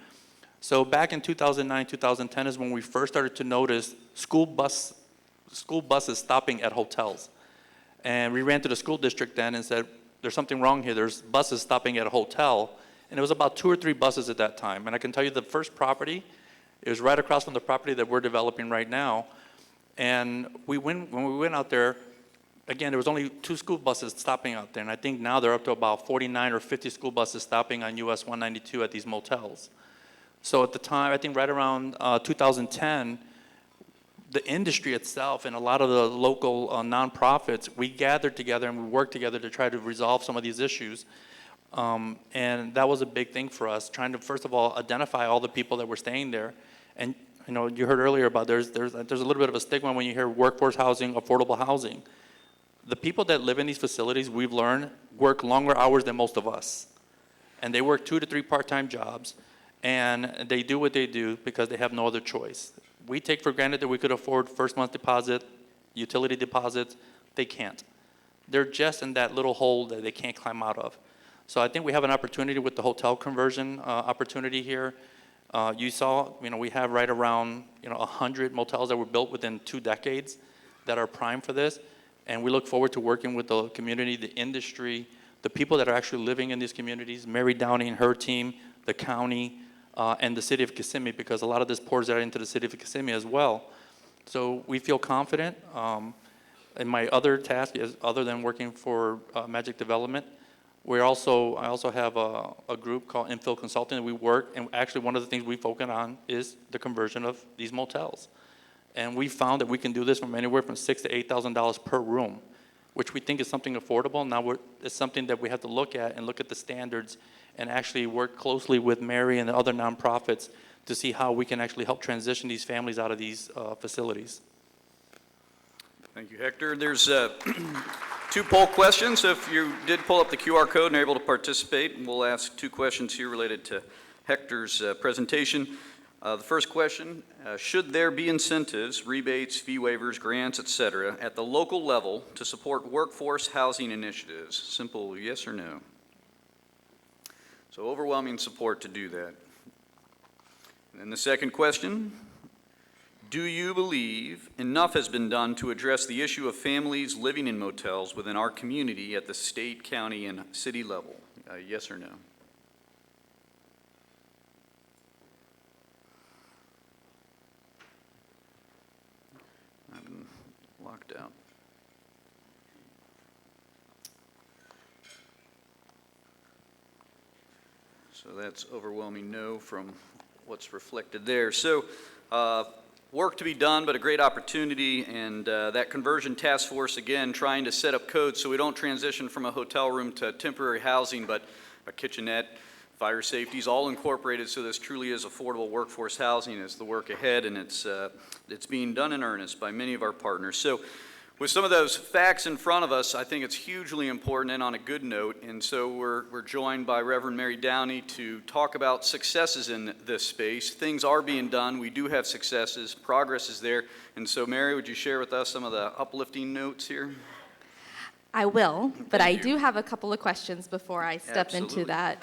So back in 2009, 2010 is when we first started to notice school buses stopping at hotels. And we ran to the school district then and said, there's something wrong here. There's buses stopping at a hotel. And it was about 2 or 3 buses at that time. And I can tell you the first property, it was right across from the property that we're developing right now. And when we went out there, again, there was only 2 school buses stopping out there. And I think now they're up to about 49 or 50 school buses stopping on US 192 at these motels. So at the time, I think right around 2010, the industry itself and a lot of the local nonprofits, we gathered together and we worked together to try to resolve some of these issues. And that was a big thing for us, trying to, first of all, identify all the people that were staying there. And you know, you heard earlier about there's a little bit of a stigma when you hear workforce housing, affordable housing. The people that live in these facilities, we've learned, work longer hours than most of us. And they work 2 to 3 part-time jobs. And they do what they do because they have no other choice. We take for granted that we could afford first month deposit, utility deposits. They can't. They're just in that little hole that they can't climb out of. So I think we have an opportunity with the hotel conversion opportunity here. You saw, we have right around 100 motels that were built within 2 decades that are primed for this. And we look forward to working with the community, the industry, the people that are actually living in these communities, Mary Downey and her team, the county, and the city of Kissimmee, because a lot of this pours out into the city of Kissimmee as well. So we feel confident. And my other task is, other than working for Magic Development, I also have a group called Infill Consulting that we work, and actually one of the things we focus on is the conversion of these motels. And we found that we can do this from anywhere from $6,000 to $8,000 per room, which we think is something affordable. Now it's something that we have to look at and look at the standards and actually work closely with Mary and the other nonprofits to see how we can actually help transition these families out of these facilities. Thank you, Hector. There's 2 poll questions. So if you did pull up the QR code and are able to participate, we'll ask 2 questions here related to Hector's presentation. The first question, should there be incentives, rebates, fee waivers, grants, et cetera, at the local level to support workforce housing initiatives? Simple yes or no. So overwhelming support to do that. And then the second question, do you believe enough has been done to address the issue of families living in motels within our community at the state, county, and city level? Yes or no? I'm locked out. So that's overwhelming no from what's reflected there. So work to be done, but a great opportunity, and that conversion task force, again, trying to set up codes so we don't transition from a hotel room to temporary housing, but a kitchenette, fire safety is all incorporated, so this truly is affordable workforce housing is the work ahead, and it's being done in earnest by many of our partners. So with some of those facts in front of us, I think it's hugely important and on a good note, and so we're joined by Reverend Mary Downey to talk about successes in this space. Things are being done. We do have successes. Progress is there. And so, Mary, would you share with us some of the uplifting notes here? I will, but Thank I you. do have a couple of questions before I step Absolutely. into that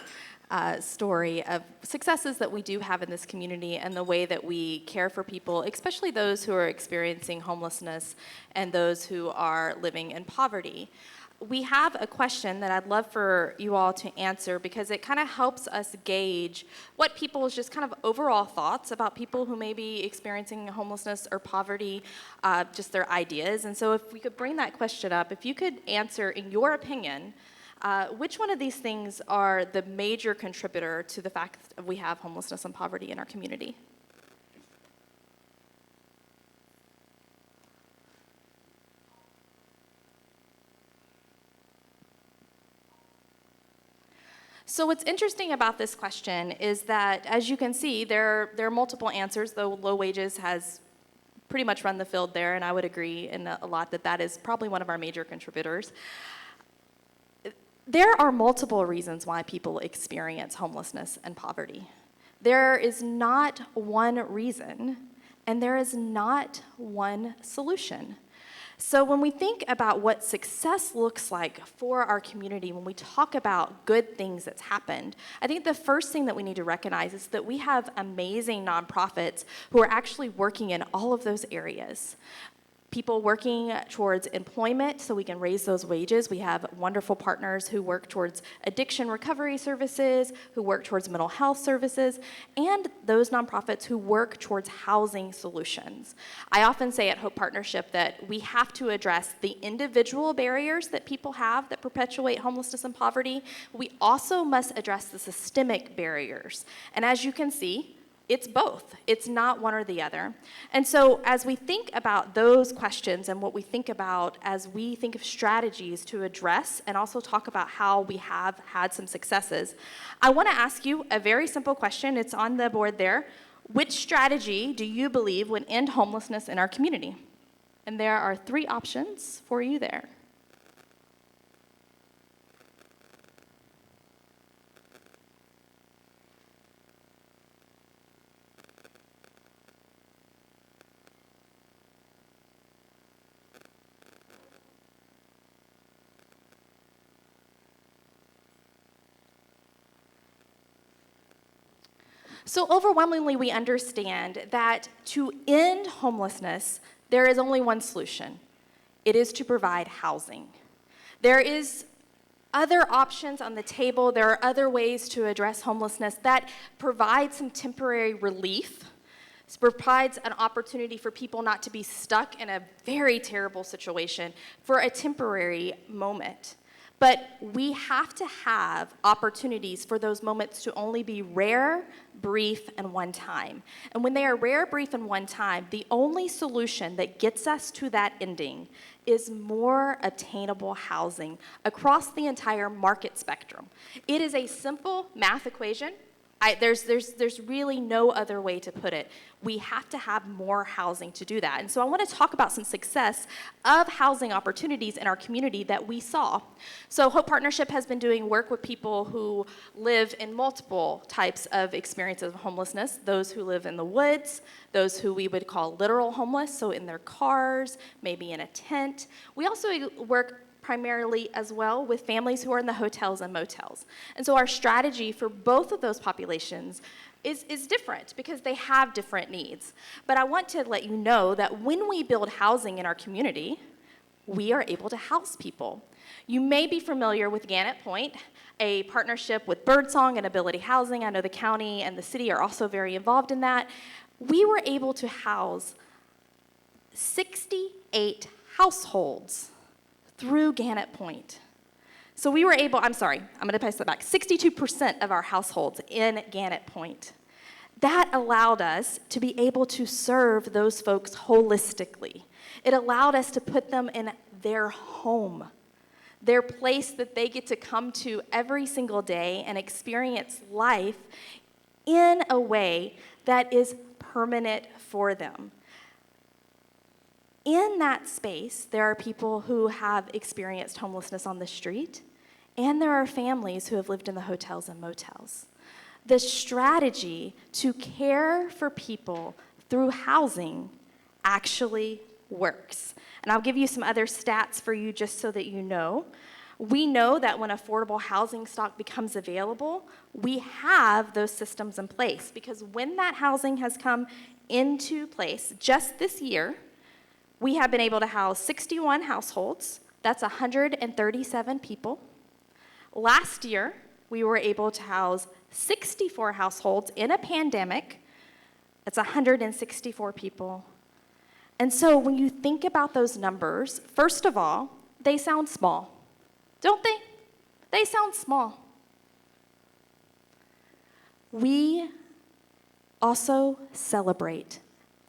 story of successes that we do have in this community and the way that we care for people, especially those who are experiencing homelessness and those who are living in poverty. We have a question that I'd love for you all to answer because it kind of helps us gauge what people's just kind of overall thoughts about people who may be experiencing homelessness or poverty, just their ideas. And so if we could bring that question up, if you could answer, in your opinion, which one of these things are the major contributor to the fact that we have homelessness and poverty in our community? So what's interesting about this question is that, as you can see, there are multiple answers, though low wages has pretty much run the field there, and I would agree in a lot that that is probably one of our major contributors. There are multiple reasons why people experience homelessness and poverty. There is not one reason, and there is not one solution. So when we think about what success looks like for our community, when we talk about good things that's happened, I think the first thing that we need to recognize is that we have amazing nonprofits who are actually working in all of those areas. People working towards employment so we can raise those wages. We have wonderful partners who work towards addiction recovery services, who work towards mental health services, and those nonprofits who work towards housing solutions. I often say at Hope Partnership that we have to address the individual barriers that people have that perpetuate homelessness and poverty. We also must address the systemic barriers. And as you can see, it's both. It's not one or the other. And so as we think about those questions and what we think about as we think of strategies to address and also talk about how we have had some successes, I want to ask you a very simple question. It's on the board there. Which strategy do you believe would end homelessness in our community? And there are 3 options for you there. So overwhelmingly, we understand that to end homelessness, there is only one solution. It is to provide housing. There is other options on the table. There are other ways to address homelessness that provide some temporary relief. It provides an opportunity for people not to be stuck in a very terrible situation for a temporary moment. But we have to have opportunities for those moments to only be rare, brief, and one time. And when they are rare, brief, and one time, the only solution that gets us to that ending is more attainable housing across the entire market spectrum. It is a simple math equation. There's really no other way to put it. We have to have more housing to do that. And so I want to talk about some success of housing opportunities in our community that we saw. So Hope Partnership has been doing work with people who live in multiple types of experiences of homelessness, those who live in the woods, those who we would call literal homeless, so in their cars, maybe in a tent. We also work primarily as well with families who are in the hotels and motels. And so our strategy for both of those populations is different because they have different needs. But I want to let you know that when we build housing in our community, we are able to house people. You may be familiar with Gannett Point, a partnership with Birdsong and Ability Housing. I know the county and the city are also very involved in that. We were able to house 68 households through Gannett Point. So we were able, I'm going to pass that back, 62% of our households in Gannett Point. That allowed us to be able to serve those folks holistically. It allowed us to put them in their home, their place that they get to come to every single day and experience life in a way that is permanent for them. In that space, there are people who have experienced homelessness on the street, and there are families who have lived in the hotels and motels. The strategy to care for people through housing actually works. And I'll give you some other stats for you just so that you know. We know that when affordable housing stock becomes available, we have those systems in place because when that housing has come into place just this year, we have been able to house 61 households. That's 137 people. Last year, we were able to house 64 households in a pandemic. That's 164 people. And so when you think about those numbers, first of all, they sound small, don't they? They sound small. We also celebrate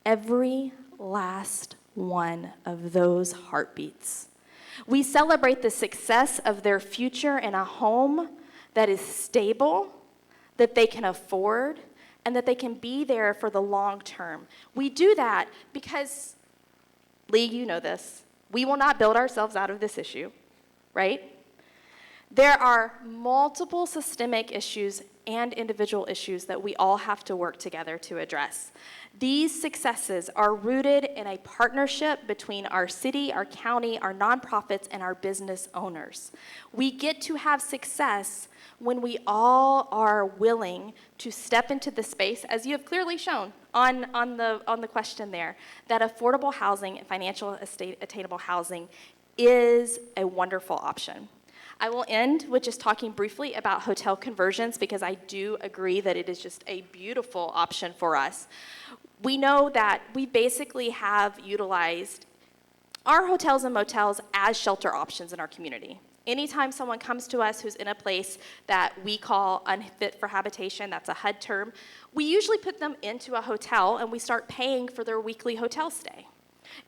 every last one of those heartbeats. We celebrate the success of their future in a home that is stable, that they can afford, and that they can be there for the long term. We do that because, Lee, you know this, we will not build ourselves out of this issue, right? There are multiple systemic issues and individual issues that we all have to work together to address. These successes are rooted in a partnership between our city, our county, our nonprofits, and our business owners. We get to have success when we all are willing to step into the space, as you have clearly shown on the question there, that affordable housing and financial attainable housing is a wonderful option. I will end with just talking briefly about hotel conversions, because I do agree that it is just a beautiful option for us. We know that we basically have utilized our hotels and motels as shelter options in our community. Anytime someone comes to us who's in a place that we call unfit for habitation, that's a HUD term, we usually put them into a hotel and we start paying for their weekly hotel stay.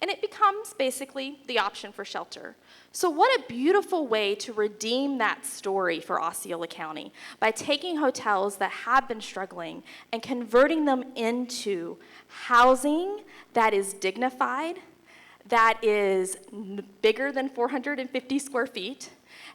And it becomes basically the option for shelter. So what a beautiful way to redeem that story for Osceola County by taking hotels that have been struggling and converting them into housing that is dignified, that is bigger than 450 square feet,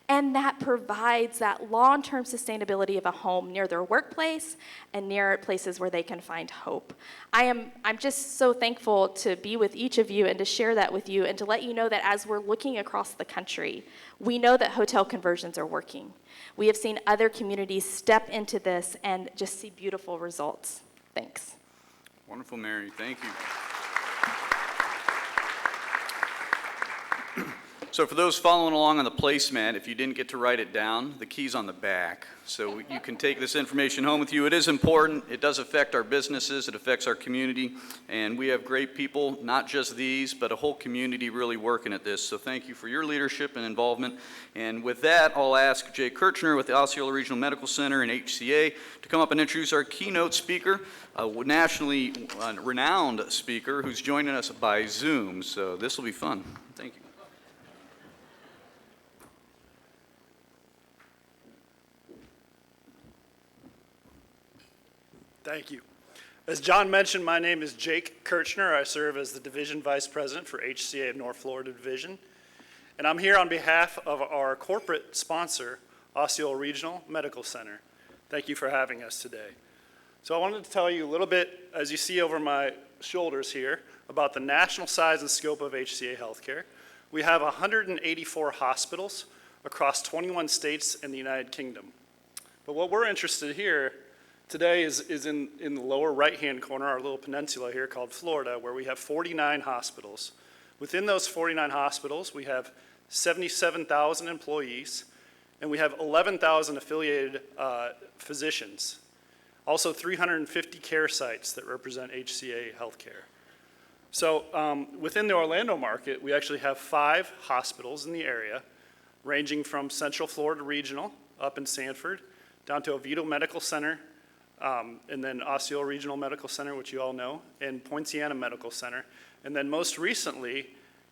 and that provides that long-term sustainability of a home near their workplace and near places where they can find hope. I'm just so thankful to be with each of you and to share that with you and to let you know that as we're looking across the country, we know that hotel conversions are working. We have seen other communities step into this and just see beautiful results. Thanks. Wonderful, Mary. Thank you. So for those following along on the placemat, if you didn't get to write it down, the key's on the back. So you can take this information home with you. It is important. It does affect our businesses. It affects our community. And we have great people, not just these, but a whole community really working at this. So thank you for your leadership and involvement. And with that, I'll ask Jay Kirchner with the Osceola Regional Medical Center and HCA to come up and introduce our keynote speaker, a nationally renowned speaker who's joining us by Zoom. So this will be fun. Thank you. Thank you. As John mentioned, my name is Jake Kirchner. I serve as the Division Vice President for HCA of North Florida Division. And I'm here on behalf of our corporate sponsor, Osceola Regional Medical Center. Thank you for having us today. So I wanted to tell you a little bit, as you see over my shoulders here, about the national size and scope of HCA Healthcare. We have 184 hospitals across 21 states in the United Kingdom. But what we're interested here today is in the lower right-hand corner, our little peninsula here called Florida, where we have 49 hospitals. Within those 49 hospitals, we have 77,000 employees, and we have 11,000 affiliated physicians. Also 350 care sites that represent HCA Healthcare. So within the Orlando market, we actually have 5 hospitals in the area, ranging from Central Florida Regional up in Sanford, down to Oviedo Medical Center, and then Osceola Regional Medical Center, which you all know, and Poinciana Medical Center. And then most recently,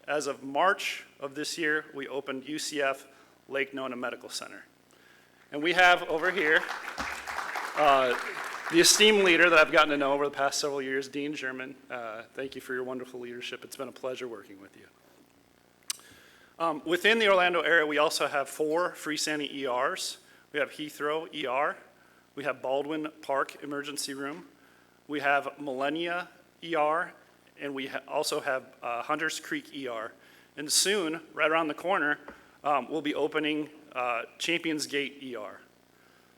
as of March of this year, we opened UCF Lake Nona Medical Center. And we have over here the esteemed leader that I've gotten to know over the past several years, Dean German. Thank you for your wonderful leadership. It's been a pleasure working with you. Within the Orlando area, we also have 4 freestanding ERs. We have Heathrow ER. We have Baldwin Park Emergency Room. We have Millennia ER, and we also have Hunters Creek ER. And soon, right around the corner, we'll be opening Champions Gate ER.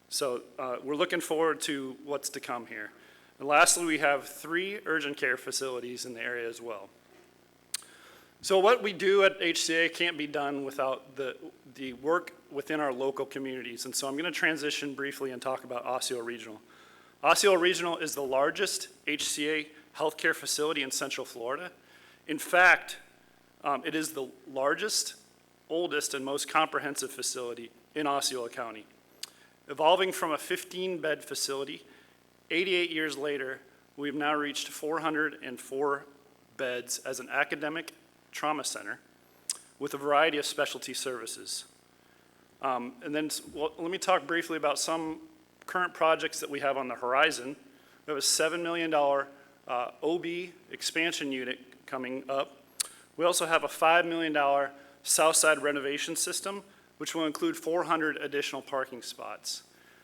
So we're looking forward to what's to come here. And lastly, we have 3 urgent care facilities in the area as well. So what we do at HCA can't be done without the work within our local communities. And so I'm going to transition briefly and talk about Osceola Regional. Osceola Regional is the largest HCA healthcare facility in Central Florida. In fact, it is the largest, oldest, and most comprehensive facility in Osceola County. Evolving from a 15-bed facility, 88 years later, we've now reached 404 beds as an academic trauma center with a variety of specialty services. And then let me talk briefly about some current projects that we have on the horizon. We have a $7 million OB expansion unit coming up. We also have a $5 million Southside renovation system which will include 400 additional parking spots.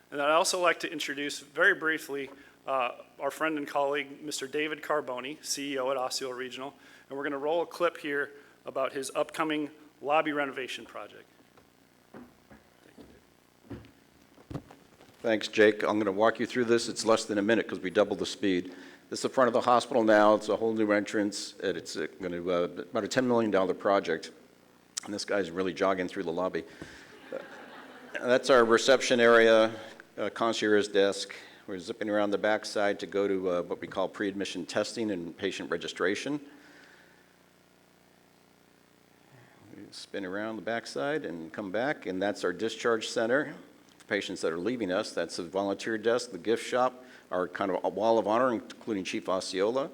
And I'd also like to introduce very briefly our friend and colleague, Mr. David Carboni, CEO at Osceola Regional, and we're going to roll a clip here about his upcoming lobby renovation project. Thanks, Jake. I'm going to walk you through this. It's less than a minute because we doubled the speed. This is the front of the hospital now. It's a whole new entrance, and it's going to about a $10 million project. And this guy's really jogging through the lobby. That's our reception area, concierge desk. We're zipping around the backside to go to what we call pre-admission testing and patient registration. We spin around the backside and come back, and that's our discharge center. Patients that are leaving us, that's the volunteer desk, the gift shop, our kind of a wall of honor, including Chief Osceola.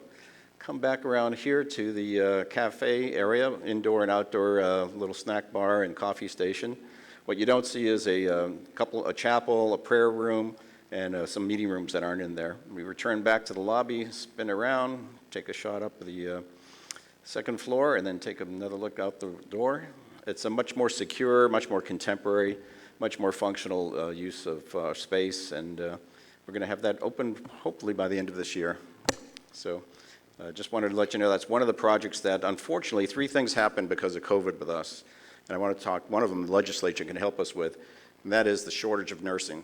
Come back around here to the cafe area, indoor and outdoor little snack bar and coffee station. What you don't see is a chapel, a prayer room, and some meeting rooms that aren't in there. We return back to the lobby, spin around, take a shot up the second floor, and then take another look out the door. It's a much more secure, much more contemporary, much more functional use of space, and we're going to have that open hopefully by the end of this year. So just wanted to let you know that's one of the projects that, unfortunately, 3 things happened because of COVID with us. And I want to talk, one of them the legislature can help us with, and that is the shortage of nursing.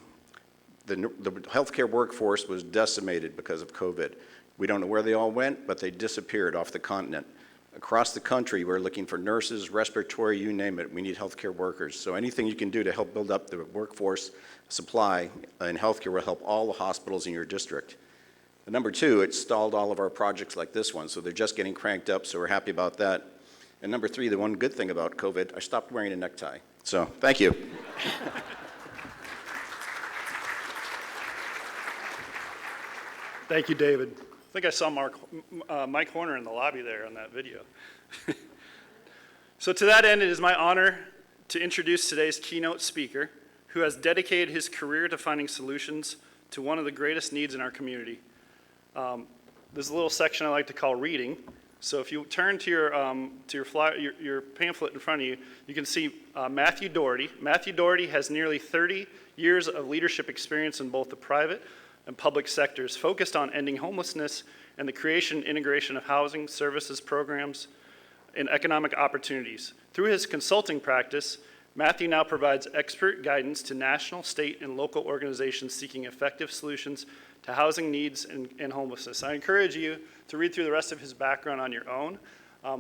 The healthcare workforce was decimated because of COVID. We don't know where they all went, but they disappeared off the continent. Across the country, we're looking for nurses, respiratory, you name it. We need healthcare workers. So anything you can do to help build up the workforce supply in healthcare will help all the hospitals in your district. And number 2, it stalled all of our projects like this one, so they're just getting cranked up, so we're happy about that. And number 3, the one good thing about COVID, I stopped wearing a necktie. So thank you. Thank you, David. I think I saw Mike Horner in the lobby there on that video. So to that end, it is my honor to introduce today's keynote speaker, who has dedicated his career to finding solutions to one of the greatest needs in our community. There's a little section I like to call reading. So if you turn to your pamphlet in front of you, you can see Matthew Doherty. Matthew Doherty has nearly 30 years of leadership experience in both the private and public sectors, focused on ending homelessness and the creation and integration of housing, services, programs, and economic opportunities. Through his consulting practice, Matthew now provides expert guidance to national, state, and local organizations seeking effective solutions to housing needs and homelessness. I encourage you to read through the rest of his background on your own.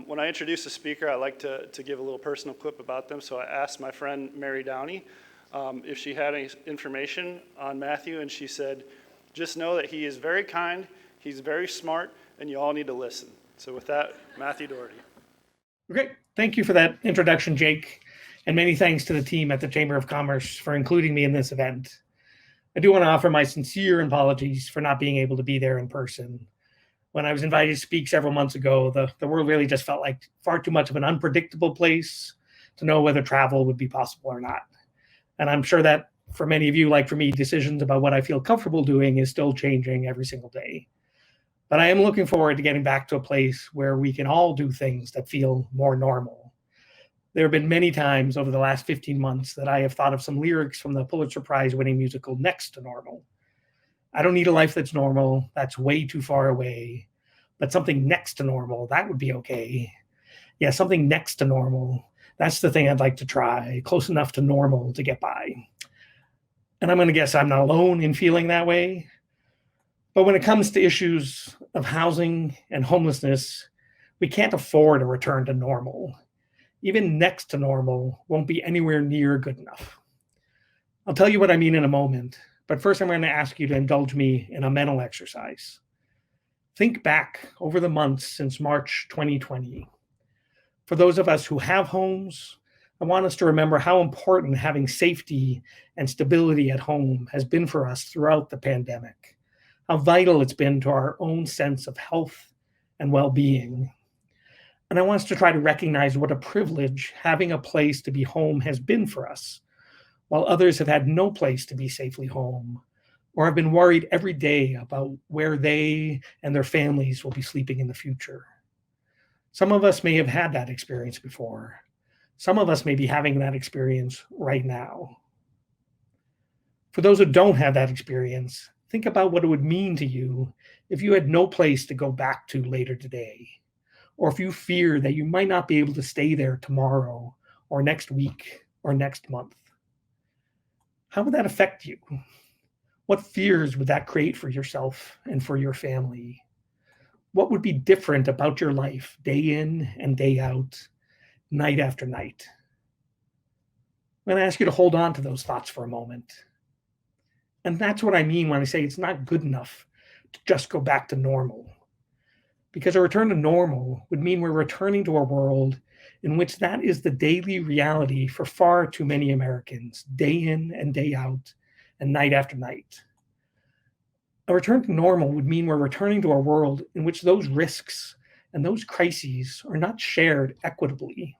When I introduce a speaker, I like to give a little personal clip about them, so I asked my friend Mary Downey if she had any information on Matthew, and she said, just know that he is very kind, he's very smart, and you all need to listen. So with that, Matthew Doherty. Great. Thank you for that introduction, Jake, and many thanks to the team at the Chamber of Commerce for including me in this event. I do want to offer my sincere apologies for not being able to be there in person. When I was invited to speak several months ago, the world really just felt like far too much of an unpredictable place to know whether travel would be possible or not. And I'm sure that for many of you, like for me, decisions about what I feel comfortable doing is still changing every single day. But I am looking forward to getting back to a place where we can all do things that feel more normal. There have been many times over the last 15 months that I have thought of some lyrics from the Pulitzer Prize winning musical Next to Normal. I don't need a life that's normal. That's way too far away. But something next to normal, that would be okay. Yeah, something next to normal. That's the thing I'd like to try, close enough to normal to get by. And I'm going to guess I'm not alone in feeling that way. But when it comes to issues of housing and homelessness, we can't afford a return to normal. Even next to normal won't be anywhere near good enough. I'll tell you what I mean in a moment, but first I'm going to ask you to indulge me in a mental exercise. Think back over the months since March 2020. For those of us who have homes, I want us to remember how important having safety and stability at home has been for us throughout the pandemic, how vital it's been to our own sense of health and well-being. And I want us to try to recognize what a privilege having a place to be home has been for us, while others have had no place to be safely home, or have been worried every day about where they and their families will be sleeping in the future. Some of us may have had that experience before. Some of us may be having that experience right now. For those who don't have that experience, think about what it would mean to you if you had no place to go back to later today, or if you fear that you might not be able to stay there tomorrow or next week or next month. How would that affect you? What fears would that create for yourself and for your family? What would be different about your life day in and day out, night after night? I'm going to ask you to hold on to those thoughts for a moment. And that's what I mean when I say it's not good enough to just go back to normal. Because a return to normal would mean we're returning to a world in which that is the daily reality for far too many Americans, day in and day out, and night after night. A return to normal would mean we're returning to a world in which those risks and those crises are not shared equitably.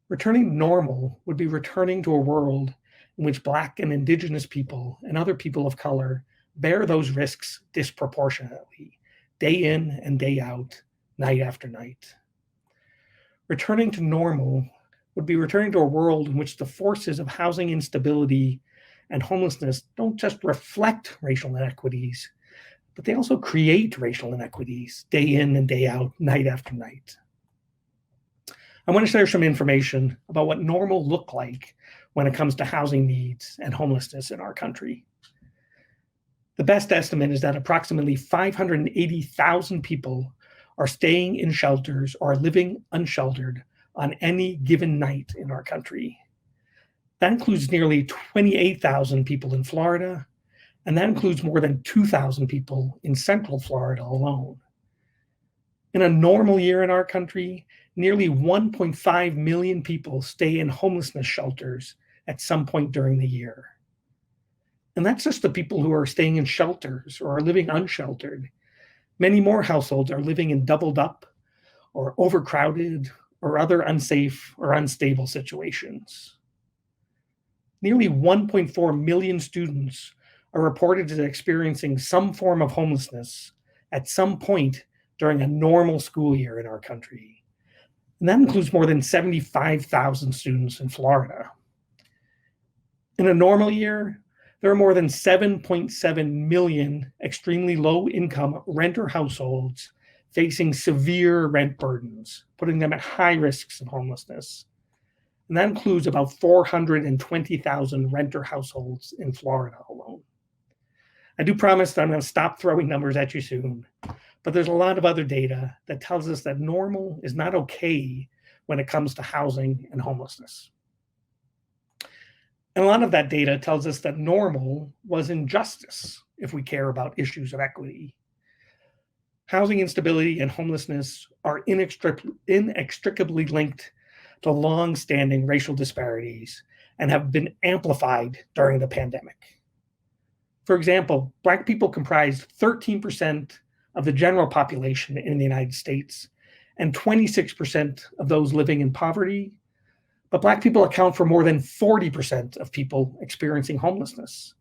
Returning to normal would be returning to a world in which Black and Indigenous people and other people of color bear those risks disproportionately, day in and day out, night after night. Returning to normal would be returning to a world in which the forces of housing instability and homelessness don't just reflect racial inequities, but they also create racial inequities day in and day out, night after night. I want to share some information about what normal look like when it comes to housing needs and homelessness in our country. The best estimate is that approximately 580,000 people are staying in shelters or are living unsheltered on any given night in our country. That includes nearly 28,000 people in Florida, and that includes more than 2,000 people in Central Florida alone. In a normal year in our country, nearly 1.5 million people stay in homelessness shelters at some point during the year. And that's just the people who are staying in shelters or are living unsheltered. Many more households are living in doubled up or overcrowded or other unsafe or unstable situations. Nearly 1.4 million students are reported as experiencing some form of homelessness at some point during a normal school year in our country. And that includes more than 75,000 students in Florida. In a normal year, there are more than 7.7 million extremely low-income renter households facing severe rent burdens, putting them at high risks of homelessness. And that includes about 420,000 renter households in Florida alone. I do promise that I'm going to stop throwing numbers at you soon, but there's a lot of other data that tells us that normal is not okay when it comes to housing and homelessness. And a lot of that data tells us that normal was injustice if we care about issues of equity. Housing instability and homelessness are inextricably linked to long-standing racial disparities and have been amplified during the pandemic. For example, Black people comprise 13% of the general population in the United States and 26% of those living in poverty, but Black people account for more than 40% of people experiencing homelessness.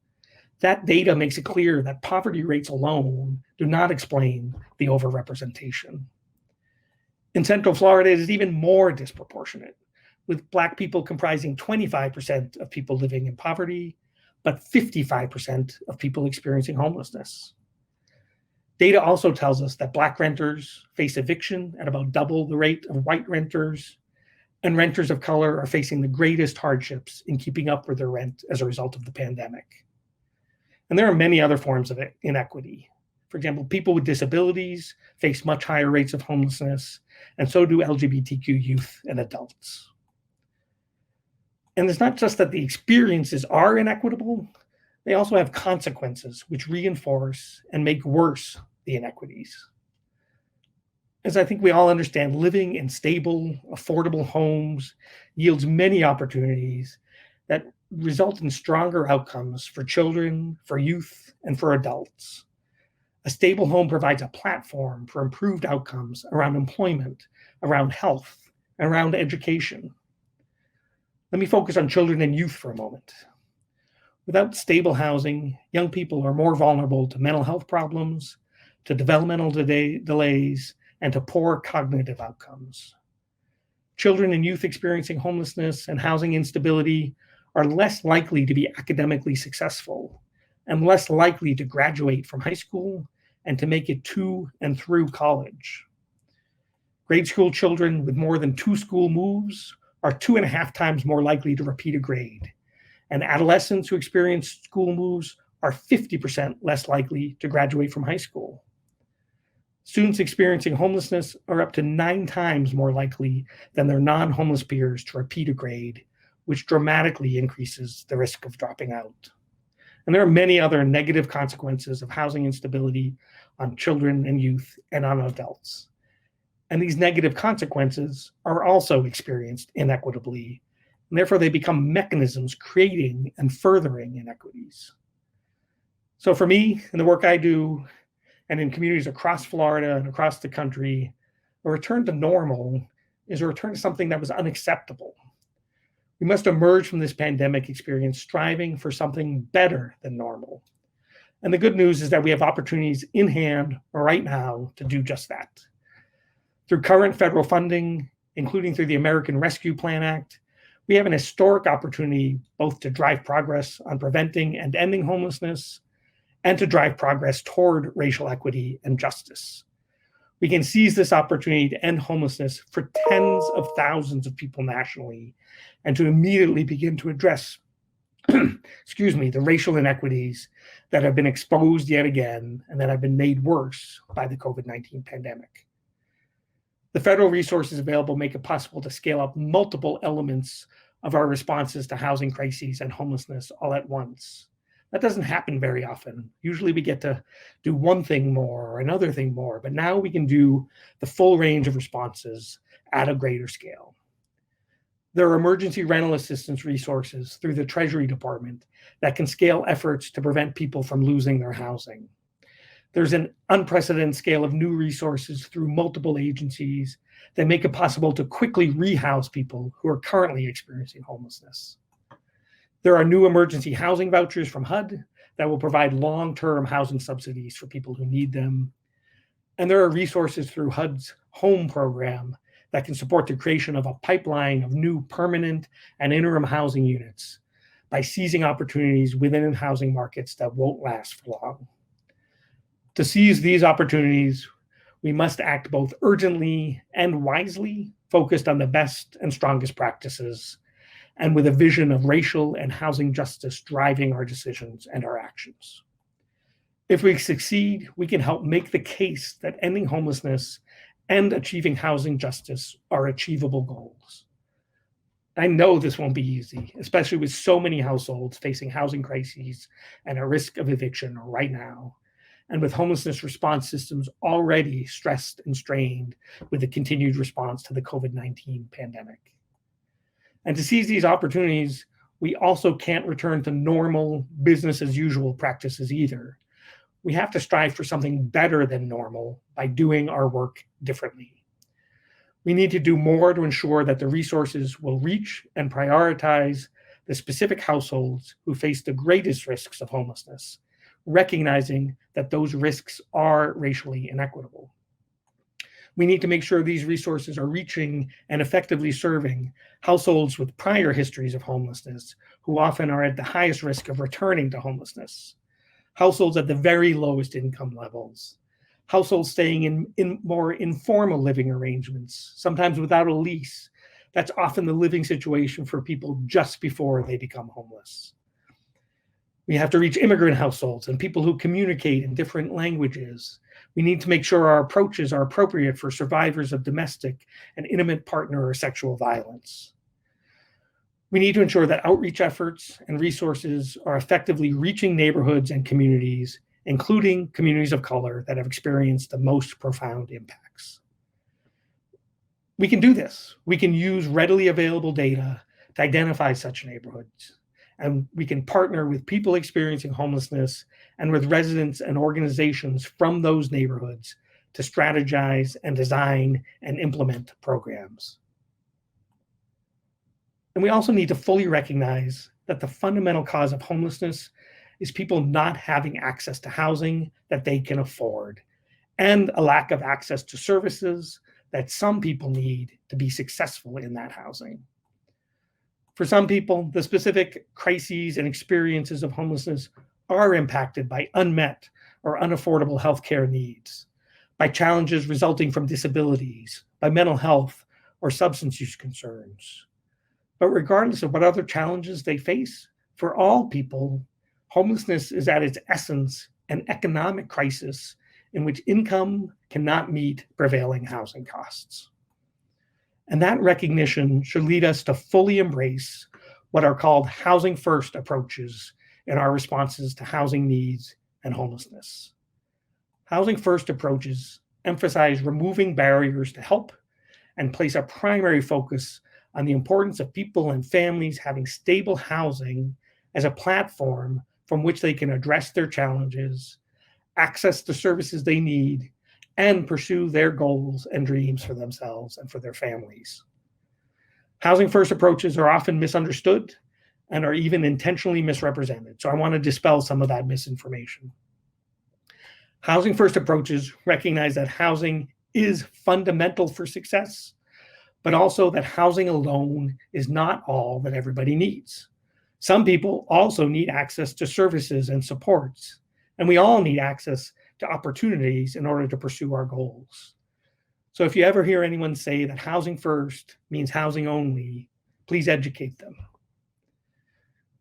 That data makes it clear that poverty rates alone do not explain the overrepresentation. In Central Florida, it is even more disproportionate, with Black people comprising 25% of people living in poverty, but 55% of people experiencing homelessness. Data also tells us that Black renters face eviction at about double the rate of white renters, and renters of color are facing the greatest hardships in keeping up with their rent as a result of the pandemic. And there are many other forms of inequity. For example, people with disabilities face much higher rates of homelessness, and so do LGBTQ youth and adults. And it's not just that the experiences are inequitable, they also have consequences which reinforce and make worse the inequities. As I think we all understand, living in stable, affordable homes yields many opportunities that result in stronger outcomes for children, for youth, and for adults. A stable home provides a platform for improved outcomes around employment, around health, and around education. Let me focus on children and youth for a moment. Without stable housing, young people are more vulnerable to mental health problems, to developmental delays, and to poor cognitive outcomes. Children and youth experiencing homelessness and housing instability are less likely to be academically successful and less likely to graduate from high school and to make it to and through college. Grade school children with more than 2 school moves are 2.5 times more likely to repeat a grade, and adolescents who experience school moves are 50% less likely to graduate from high school. Students experiencing homelessness are up to 9 times more likely than their non-homeless peers to repeat a grade, which dramatically increases the risk of dropping out. And there are many other negative consequences of housing instability on children and youth and on adults. And these negative consequences are also experienced inequitably, and therefore they become mechanisms creating and furthering inequities. So for me, in the work I do, and in communities across Florida and across the country, a return to normal is a return to something that was unacceptable. We must emerge from this pandemic experience striving for something better than normal. And the good news is that we have opportunities in hand right now to do just that. Through current federal funding, including through the American Rescue Plan Act, we have an historic opportunity both to drive progress on preventing and ending homelessness and to drive progress toward racial equity and justice. We can seize this opportunity to end homelessness for tens of thousands of people nationally and to immediately begin to address the racial inequities that have been exposed yet again and that have been made worse by the COVID-19 pandemic. The federal resources available make it possible to scale up multiple elements of our responses to housing crises and homelessness all at once. That doesn't happen very often. Usually we get to do one thing more or another thing more, but now we can do the full range of responses at a greater scale. There are emergency rental assistance resources through the Treasury Department that can scale efforts to prevent people from losing their housing. There's an unprecedented scale of new resources through multiple agencies that make it possible to quickly rehouse people who are currently experiencing homelessness. There are new emergency housing vouchers from HUD that will provide long-term housing subsidies for people who need them. And there are resources through HUD's HOME program that can support the creation of a pipeline of new permanent and interim housing units by seizing opportunities within housing markets that won't last for long. To seize these opportunities, we must act both urgently and wisely, focused on the best and strongest practices, and with a vision of racial and housing justice driving our decisions and our actions. If we succeed, we can help make the case that ending homelessness and achieving housing justice are achievable goals. I know this won't be easy, especially with so many households facing housing crises and a risk of eviction right now, and with homelessness response systems already stressed and strained with the continued response to the COVID-19 pandemic. And to seize these opportunities, we also can't return to normal business as usual practices either. We have to strive for something better than normal by doing our work differently. We need to do more to ensure that the resources will reach and prioritize the specific households who face the greatest risks of homelessness, recognizing that those risks are racially inequitable. We need to make sure these resources are reaching and effectively serving households with prior histories of homelessness, who often are at the highest risk of returning to homelessness, households at the very lowest income levels, households staying in more informal living arrangements, sometimes without a lease. That's often the living situation for people just before they become homeless. We have to reach immigrant households and people who communicate in different languages. We need to make sure our approaches are appropriate for survivors of domestic and intimate partner or sexual violence. We need to ensure that outreach efforts and resources are effectively reaching neighborhoods and communities, including communities of color that have experienced the most profound impacts. We can do this. We can use readily available data to identify such neighborhoods. And we can partner with people experiencing homelessness and with residents and organizations from those neighborhoods to strategize and design and implement programs. And we also need to fully recognize that the fundamental cause of homelessness is people not having access to housing that they can afford, and a lack of access to services that some people need to be successful in that housing. For some people, the specific crises and experiences of homelessness are impacted by unmet or unaffordable healthcare needs, by challenges resulting from disabilities, by mental health or substance use concerns. But regardless of what other challenges they face, for all people, homelessness is at its essence an economic crisis in which income cannot meet prevailing housing costs. And that recognition should lead us to fully embrace what are called housing first approaches in our responses to housing needs and homelessness. Housing first approaches emphasize removing barriers to help and place a primary focus on the importance of people and families having stable housing as a platform from which they can address their challenges, access the services they need, and pursue their goals and dreams for themselves and for their families. Housing first approaches are often misunderstood and are even intentionally misrepresented. So I want to dispel some of that misinformation. Housing first approaches recognize that housing is fundamental for success, but also that housing alone is not all that everybody needs. Some people also need access to services and supports, and we all need access to opportunities in order to pursue our goals. So if you ever hear anyone say that housing first means housing only, please educate them.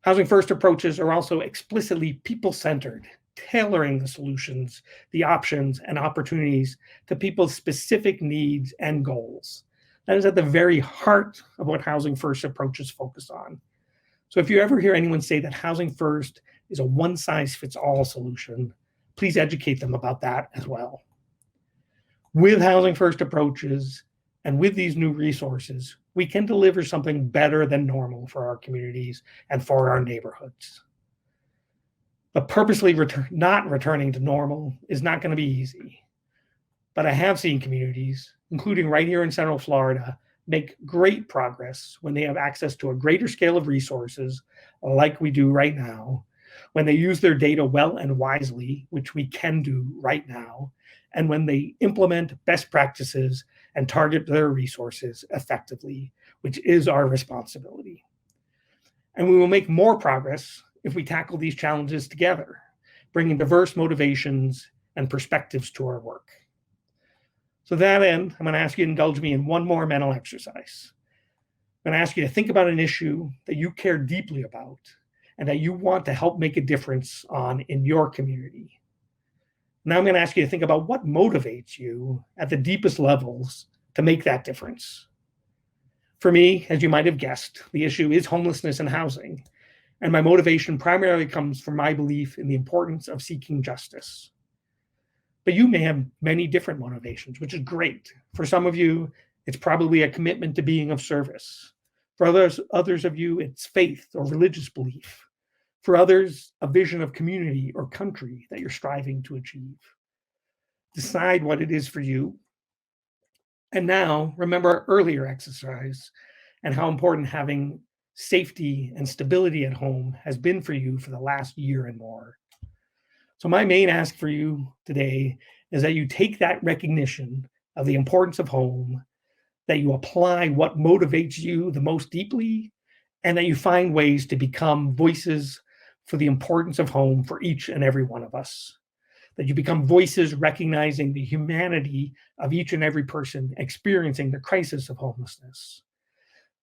Housing first approaches are also explicitly people-centered, tailoring the solutions, the options, and opportunities to people's specific needs and goals. That is at the very heart of what housing first approaches focus on. So if you ever hear anyone say that housing first is a one-size-fits-all solution, please educate them about that as well. With housing first approaches and with these new resources, we can deliver something better than normal for our communities and for our neighborhoods. But purposely not returning to normal is not going to be easy. But I have seen communities, including right here in Central Florida, make great progress when they have access to a greater scale of resources, like we do right now, when they use their data well and wisely, which we can do right now, and when they implement best practices and target their resources effectively, which is our responsibility. And we will make more progress if we tackle these challenges together, bringing diverse motivations and perspectives to our work. So to that end, I'm going to ask you to indulge me in one more mental exercise. I'm going to ask you to think about an issue that you care deeply about and that you want to help make a difference on in your community. Now I'm going to ask you to think about what motivates you at the deepest levels to make that difference. For me, as you might have guessed, the issue is homelessness and housing, and my motivation primarily comes from my belief in the importance of seeking justice. But you may have many different motivations, which is great. For some of you, it's probably a commitment to being of service. For others of you, it's faith or religious belief. For others, a vision of community or country that you're striving to achieve. Decide what it is for you. And now, remember our earlier exercise and how important having safety and stability at home has been for you for the last year and more. So my main ask for you today is that you take that recognition of the importance of home, that you apply what motivates you the most deeply, and that you find ways to become voices for the importance of home for each and every one of us. That you become voices recognizing the humanity of each and every person experiencing the crisis of homelessness.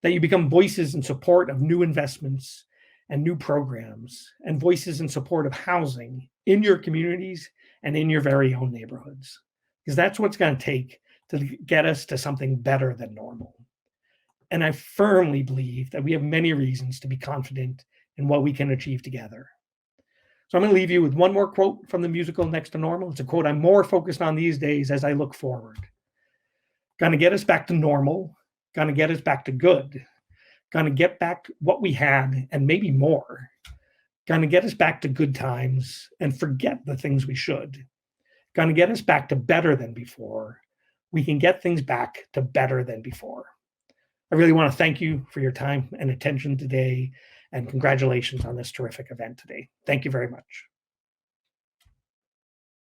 That you become voices in support of new investments and new programs, and voices in support of housing in your communities and in your very own neighborhoods. Because that's what's going to take to get us to something better than normal. And I firmly believe that we have many reasons to be confident in what we can achieve together. So I'm going to leave you with one more quote from the musical Next to Normal. It's a quote I'm more focused on these days as I look forward. Going to get us back to normal, going to get us back to good, going to get back to what we had and maybe more, going to get us back to good times and forget the things we should, going to get us back to better than before. We can get things back to better than before. I really want to thank you for your time and attention today, and congratulations on this terrific event today. Thank you very much.